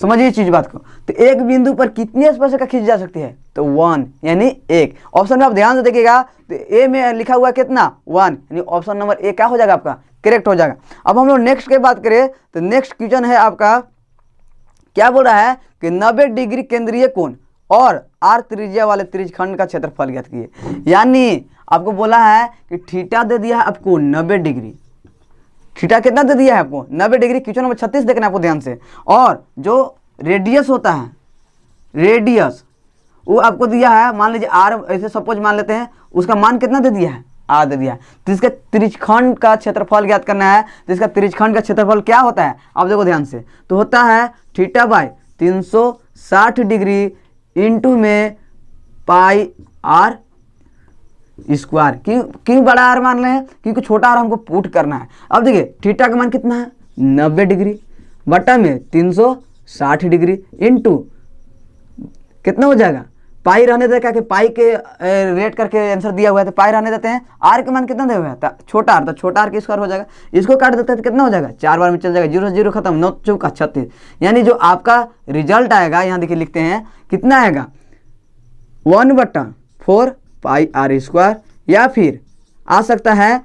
समझिए चीज बात को। तो एक बिंदु पर कितनी स्पर्श रेखा खींची जा सकती है तो 1 यानी एक। ऑप्शन में आप ध्यान से देखिएगा तो ए में लिखा हुआ कितना 1, यानी ऑप्शन नंबर ए क्या हो जाएगा आपका करेक्ट हो जाएगा। अब हम लोग नेक्स्ट की बात करें तो नेक्स्ट क्वेश्चन है आपका क्या बोल रहा है कि 90 डिग्री केंद्रीय कोण और R त्रिज्या वाले त्रिज्यखंड का क्षेत्रफल ज्ञात कीजिए। यानी आपको बोला है कि थीटा दे दिया है आपको 90 डिग्री, थीटा कितना दे दिया है आपको 90 डिग्री। क्वेश्चन नंबर 36 देखना आपको ध्यान से। और जो रेडियस होता है रेडियस वो आपको दिया है, मान लीजिए R ऐसे सपोज मान लेते हैं, उसका मान कितना दे दिया है R दे दिया है। तो इसका त्रिज्यखंड का क्षेत्रफल ज्ञात करना है। तो इसका त्रिज्यखंड का क्षेत्रफल क्या होता है आप देखो ध्यान से, तो होता है थीटा बाय 360 डिग्री इंटू में पाई R स्क्वायर। क्यों बड़ा आर मान रहे हैं क्योंकि छोटा आर हमको पुट करना है। अब देखिए थीटा का मान कितना है 90 डिग्री बटा में 360 डिग्री इंटू कितना हो जाएगा पाई रहने देगा कि पाई के रेट करके आंसर दिया हुआ है तो पाई रहने देते हैं। आर के मान कितना दिया हुआ है छोटा आर, तो छोटा आर की स्क्वायर हो जाएगा। इसको काट देते हैं तो कितना हो जाएगा 4 बार में चल जाएगा, 0 0 खत्म 9 चौका 36। यानी जो आपका रिजल्ट आएगा यहाँ देखिए लिखते हैं कितना आएगा 1/4 पाई आर स्क्वायर, या फिर आ सकता है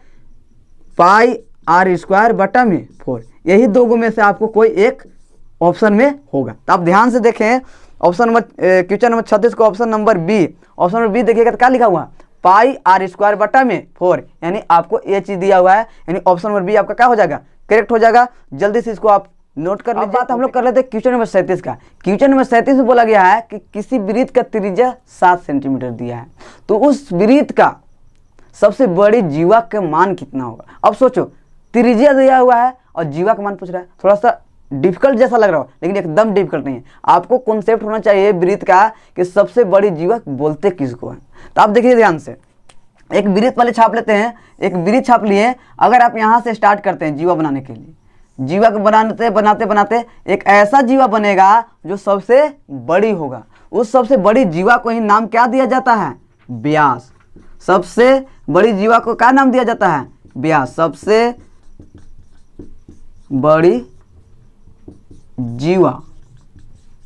पाई आर स्क्वायर बटा में 4। यही दो में से आपको कोई एक ऑप्शन में होगा। तो आप ध्यान से देखें ऑप्शन नंबर क्वेश्चन नंबर 36 को option number B, option number B देखिएगा तो क्या लिखा हुआ पाई आर स्क्वायर बटा में 4, यानी आपको ये चीज दिया हुआ है, यानी ऑप्शन नंबर बी आपका क्या हो जाएगा करेक्ट हो जाएगा। जल्दी से इसको आप नोट कर लीजिए। बात हम लोग कर लेते हैं क्वेश्चन नंबर 37 का। क्वेश्चन नंबर 37 में बोला गया है कि किसी वृत्त का त्रिज्या 7 सेंटीमीटर दिया है, तो उस वृत्त का सबसे बड़ी जीवा का मान कितना होगा। अब सोचो त्रिज्या दिया हुआ है और जीवा का मान पूछ रहा है, थोड़ा सा डिफिकल्ट जैसा लग रहा हो लेकिन एकदम डिफिकल्ट नहीं है। आपको कॉन्सेप्ट होना चाहिए वृत्त का कि सबसे बड़ी जीवा बोलते किसको है। तो आप देखिए ध्यान से, एक वृत्त वाले छाप लेते हैं, एक वृत्त छाप लिए। अगर आप यहाँ से स्टार्ट करते हैं जीवा बनाने के लिए, जीवा को बनाते बनाते बनाते एक ऐसा जीवा बनेगा जो सबसे बड़ी होगा। उस सबसे बड़ी जीवा को ही नाम क्या दिया जाता है? व्यास। सबसे बड़ी जीवा को क्या नाम दिया जाता है? व्यास। सबसे बड़ी जीवा,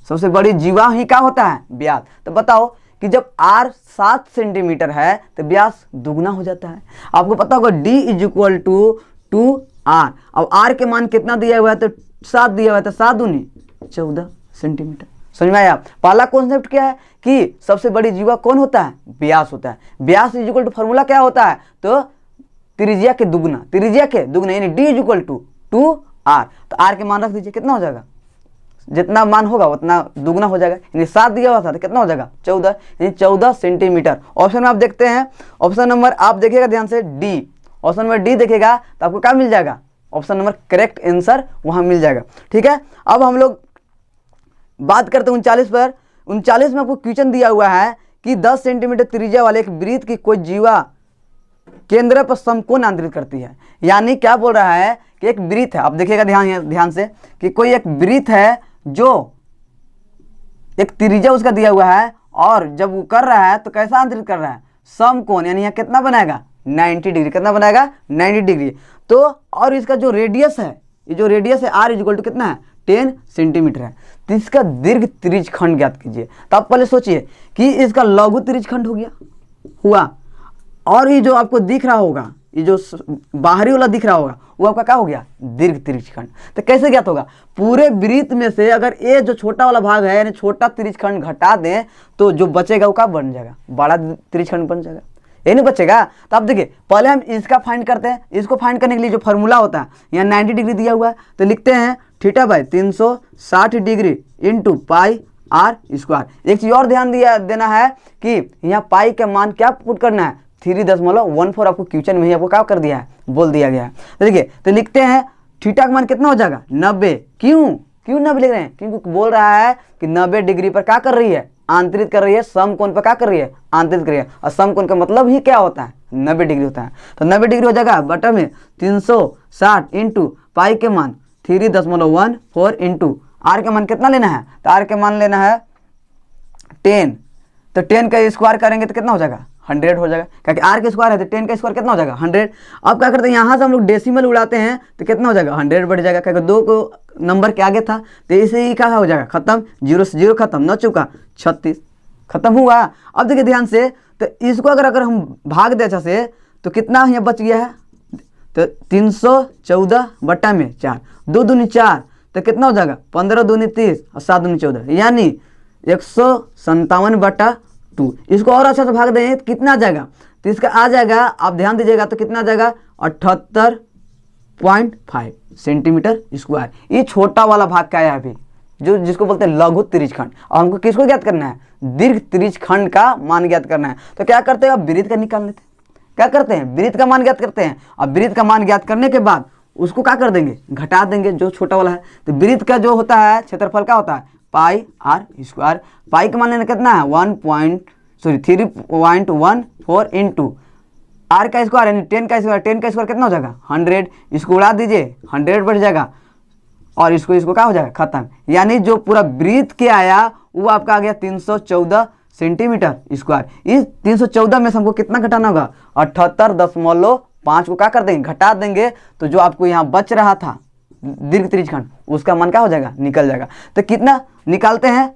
सबसे बड़ी जीवा ही क्या होता है? व्यास। तो बताओ कि जब r 7 सेंटीमीटर है तो व्यास दुगना हो जाता है। आपको पता होगा d इज टू 2r। अब r के मान कितना दिया हुआ है? तो 7 दिया हुआ है, तो 7 दूनी 14 सेंटीमीटर। समझ में आया? पहला कॉन्सेप्ट क्या है कि सबसे बड़ी जीवा कौन होता है? व्यास होता है। व्यास इज इक्वल टू फॉर्मूला क्या होता है? तो त्रिज्या के दुगना, त्रिज्या के दुगना यानी d is equal to 2r। तो r के मान रख दीजिए, कितना हो जाएगा? जितना मान होगा उतना दुगना हो जाएगा, यानी 7 दिया हुआ था तो कितना हो जाएगा? 14, यानी 14 सेंटीमीटर। ऑप्शन में आप देखते हैं, ऑप्शन नंबर आप देखिएगा ध्यान से डी। ऑप्शन नंबर डी देखिएगा तो आपको क्या मिल जाएगा? ऑप्शन नंबर करेक्ट आंसर वहां मिल जाएगा। ठीक है, अब हम लोग बात करते हैं 39 पर। 39 में आपको क्वेश्चन दिया हुआ है कि 10 सेंटीमीटर त्रिज्या वाले एक वृत्त की कोई जीवा केंद्र पर समकोण आंतरित करती है। यानी क्या बोल रहा है कि एक वृत्त है, आप देखिएगा ध्यान से कि कोई एक वृत्त है जो एक त्रिज्या उसका दिया हुआ है और जब वो कर रहा है तो कैसा आंतरित कर रहा है? समकोण। यानी यहाँ कितना बनाएगा? 90 डिग्री। कितना बनाएगा? 90 डिग्री। तो और इसका जो रेडियस है, ये जो रेडियस है r इक्वल टू कितना है? 10 सेंटीमीटर है। तो इसका दीर्घ त्रिज्यखंड ज्ञात कीजिए। तो आप पहले सोचिए कि इसका लघु त्रिज्यखंड हो गया हुआ, और ये जो आपको दिख रहा होगा, ये जो बाहरी वाला दिख रहा होगा वो आपका क्या हो गया? दीर्घ त्रिज्यखंड। तो कैसे ज्ञात होगा? पूरे वृत्त में से अगर ये जो छोटा वाला भाग है यानी छोटा त्रिज्यखंड घटा दें तो जो बचेगा वो क्या बन जाएगा? बड़ा त्रिज्यखंड बन जाएगा। ये नहीं बचेगा। तो आप देखिए पहले हम इसका फाइंड करते हैं। इसको फाइंड करने के लिए जो फॉर्मूला होता है, यहाँ 90 डिग्री दिया हुआ है तो लिखते हैं theta by 360 degree into pi r square. एक चीज और ध्यान देना है कि यहाँ पाई का मान क्या पुट करना है? 3.14। आपको क्वेश्चन में ही आपको क्या कर दिया है? बोल दिया गया है। तो देखिए तो लिखते हैं थीटा का मान कितना हो जाएगा? 90। क्यों 90 लिख रहे हैं? क्योंकि बोल रहा है कि 90 डिग्री पर क्या कर रही है? आंतरित कर रही है। समकोण पर क्या कर रही है? आंतरित कर रही है। और समकोण का मतलब ही क्या होता है? 90 डिग्री होता है। तो 90 डिग्री हो जाएगा बटा में 360 इंटू पाई के मान 3.14 इंटू आर के मान कितना लेना है? तो आर के मान लेना है 10। तो 10 का स्क्वायर करेंगे तो कितना हो जाएगा? 100 हो जाएगा, क्योंकि आर का स्क्वायर है तो 10 का स्क्वायर कितना हो जाएगा? 100। अब क्या करते हैं, यहाँ से हम लोग डेसिमल उड़ाते हैं तो कितना हो जाएगा? 100 बढ़ जाएगा, क्योंकि 2 को नंबर के आगे था तो इसे ही क्या हो जाएगा? खत्म। 0 से 0 खत्म, 9 चौका 36 खत्म हुआ। अब देखिए ध्यान से, तो इसको अगर हम भाग दे अच्छा से तो कितना यहाँ बच गया है? तो 314 बट्टा में 4, 2 दूनी 4 तो कितना हो जाएगा? 15 दूनी 30 और 7 दूनी 14, यानी 157 बटा 2। इसको और अच्छा से भाग दें तो कितना आ जाएगा? तो इसका आ जाएगा, आप ध्यान दीजिएगा, तो कितना आ जाएगा? 78.5 सेंटीमीटर स्क्वायर। ये छोटा वाला भाग क्या है अभी, जो जिसको बोलते हैं लघु त्रिज्यखंड। और हमको किसको ज्ञात करना है? दीर्घ त्रिज्यखंड का मान ज्ञात करना है। तो क्या करते हैं, अब वृत्त का निकाल लेते हैं। क्या करते हैं? वृत्त का मान ज्ञात करते हैं। अब वृत्त का मान ज्ञात करने के बाद उसको क्या कर देंगे? घटा देंगे, जो छोटा वाला है। तो वृत्त का जो होता है क्षेत्रफल क्या होता है? पाई r स्क्वायर। पाई का मान लेना कितना है? 3.14 इंटू आर का स्क्वायर यानी 10 का स्क्वायर। 10 का स्क्वायर कितना हो जाएगा? 100। इसको उड़ा दीजिए, 100 बढ़ जाएगा और इसको क्या हो जाएगा? खत्म। यानी जो पूरा वृत्त के आया वो आपका आ गया 314 सेंटीमीटर स्क्वायर। इस 314 में से हमको कितना घटाना होगा? 78.5 को क्या कर देंगे? घटा देंगे। तो जो आपको यहाँ बच रहा था दीर्घ त्रिज्यखंड, उसका मान क्या हो जाएगा? निकल जाएगा। तो कितना निकालते हैं?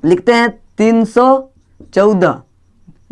लिखते हैं 314,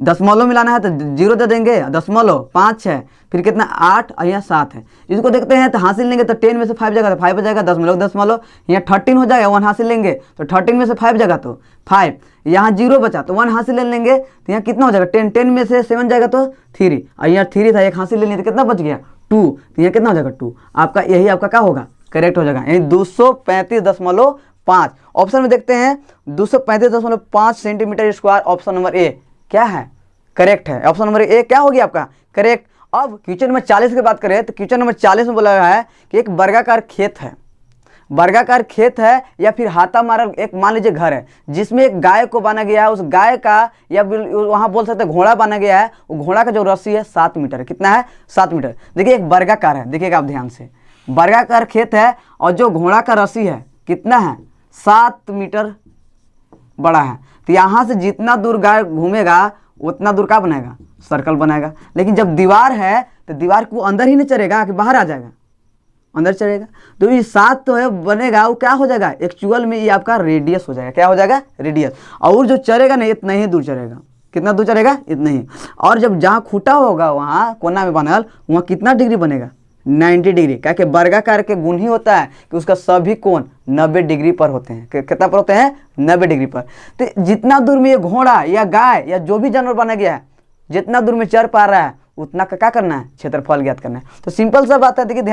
दशमलव मिलाना है तो 0 दे देंगे, दशमलव 5 है, फिर कितना 8 और यहाँ 7 है। इसको देखते हैं तो हासिल लेंगे तो 10 में से 5 जाएगा तो 5 हो जाएगा, दशमलव यहाँ 13 हो जाएगा। 1 हासिल लेंगे तो 13 में से 5 जाएगा तो 5, यहाँ 0 बचा तो 1 हासिल ले लेंगे तो यहाँ कितना हो जाएगा? 10 में से 7 जाएगा तो 3, और यहाँ 3 था, 1 हासिल ले लिया तो कितना बच गया? 2, तो यहाँ कितना हो जाएगा? 2। आपका यही आपका क्या होगा? करेक्ट हो जाएगा, यानी 235.5। ऑप्शन में देखते हैं 235.5 centimetre square. Option number A क्या है? करेक्ट है। ऑप्शन नंबर ए क्या होगी आपका? करेक्ट। अब क्वेश्चन नंबर 40 की बात करें तो क्वेश्चन नंबर 40 में बोला गया है कि एक वर्गाकार खेत है, वर्गाकार खेत है या फिर हाथा मारा एक मान लीजिए घर है जिसमें एक गाय को बांधा गया है। उस गाय का या वहाँ बोल सकते हैं घोड़ा बांधा गया है। वो घोड़ा का जो रस्सी है 7 मीटर है। कितना है? 7 मीटर। देखिए एक वर्गाकार है, देखिएगा आप ध्यान से, वर्गाकार खेत है और जो घोड़ा का रस्सी है कितना है 7 मीटर बड़ा है। तो यहाँ से जितना दूर गाय घूमेगा उतना दूर का बनाएगा, सर्कल बनाएगा। लेकिन जब दीवार है तो दीवार को अंदर ही नहीं चलेगा कि बाहर आ जाएगा, अंदर चलेगा। तो ये 7 तो है बनेगा, वो क्या हो जाएगा एक्चुअल में ये आपका रेडियस हो जाएगा। क्या हो जाएगा रेडियस। और जो चलेगा ना इतना ही दूर चलेगा। कितना दूर चलेगा इतना ही। और जब जहाँ खूटा होगा वहाँ कोना में बनल वहाँ कितना डिग्री बनेगा 90 डिग्री। क्या कि वर्गाकार के गुण ही होता है कि उसका सभी कोण 90 डिग्री पर होते हैं। कितना पर होते हैं 90 डिग्री पर। तो जितना दूर में ये घोड़ा या गाय या जो भी जानवर बना गया है जितना दूर में चल पा रहा है उतना का क्या करना है क्षेत्रफल ज्ञात करना है। तो सिंपल सा बात है। देखिए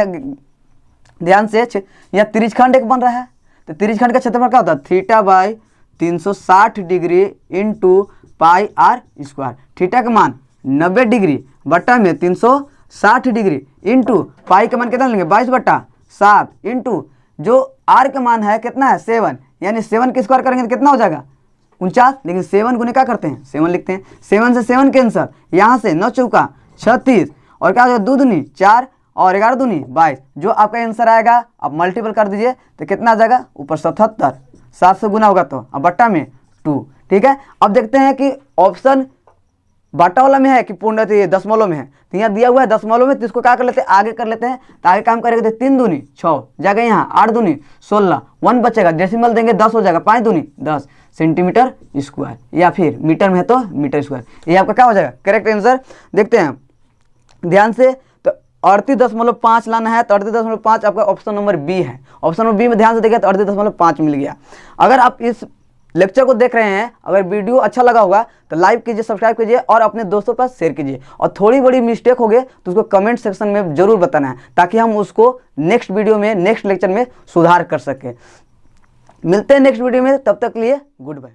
ध्यान से यहाँ त्रिज्यखंड एक बन रहा है। तो त्रिज्यखंड का क्षेत्रफल क्या होता है theta by 360 degree into pi r square. Theta का मान 90 डिग्री बट्टा में 360 डिग्री इंटू पाई का मान कितना लेंगे 22/7 इंटू जो आर का मान है कितना है 7, यानी 7 के स्क्वायर करेंगे तो कितना हो जाएगा 49। लेकिन 7 गुने क्या करते हैं 7 लिखते हैं। 7 से 7 कैंसर, यहाँ से 9 चौका 36 और क्या हो जाएगा 2 दूनी 4 और 11 दूनी 22। जो आपका आंसर आएगा आप मल्टीपल कर दीजिए तो कितना आ जाएगा ऊपर 77, 7 से गुना होगा तो अब बट्टा में 2। ठीक है। अब देखते हैं कि ऑप्शन बाटा वाला में है कि पूर्ण दशमलव में है। तो यहाँ दिया हुआ है दशमलव में, तो इसको क्या कर लेते हैं आगे कर लेते हैं। तो आगे काम करेंगे तो 3 दूनी 6 जाएगा, यहाँ 8 दूनी 16 1 बचेगा, डेसिमल देंगे 10 हो जाएगा, 5 दूनी 10 सेंटीमीटर स्क्वायर या फिर मीटर में है तो मीटर स्क्वायर। ये आपका क्या हो जाएगा करेक्ट आंसर। देखते हैं ध्यान से। तो 38.5 लाना है तो 38.5 आपका ऑप्शन नंबर बी है। ऑप्शन नंबर बी में ध्यान से देखिए तो 38.5 मिल गया। अगर आप इस लेक्चर को देख रहे हैं, अगर वीडियो अच्छा लगा होगा तो लाइक कीजिए, सब्सक्राइब कीजिए और अपने दोस्तों के पास शेयर कीजिए। और थोड़ी बड़ी मिस्टेक हो गए तो उसको कमेंट सेक्शन में जरूर बताना है ताकि हम उसको नेक्स्ट वीडियो में नेक्स्ट लेक्चर में सुधार कर सकें। मिलते हैं नेक्स्ट वीडियो में, तब तक के लिए गुड बाय।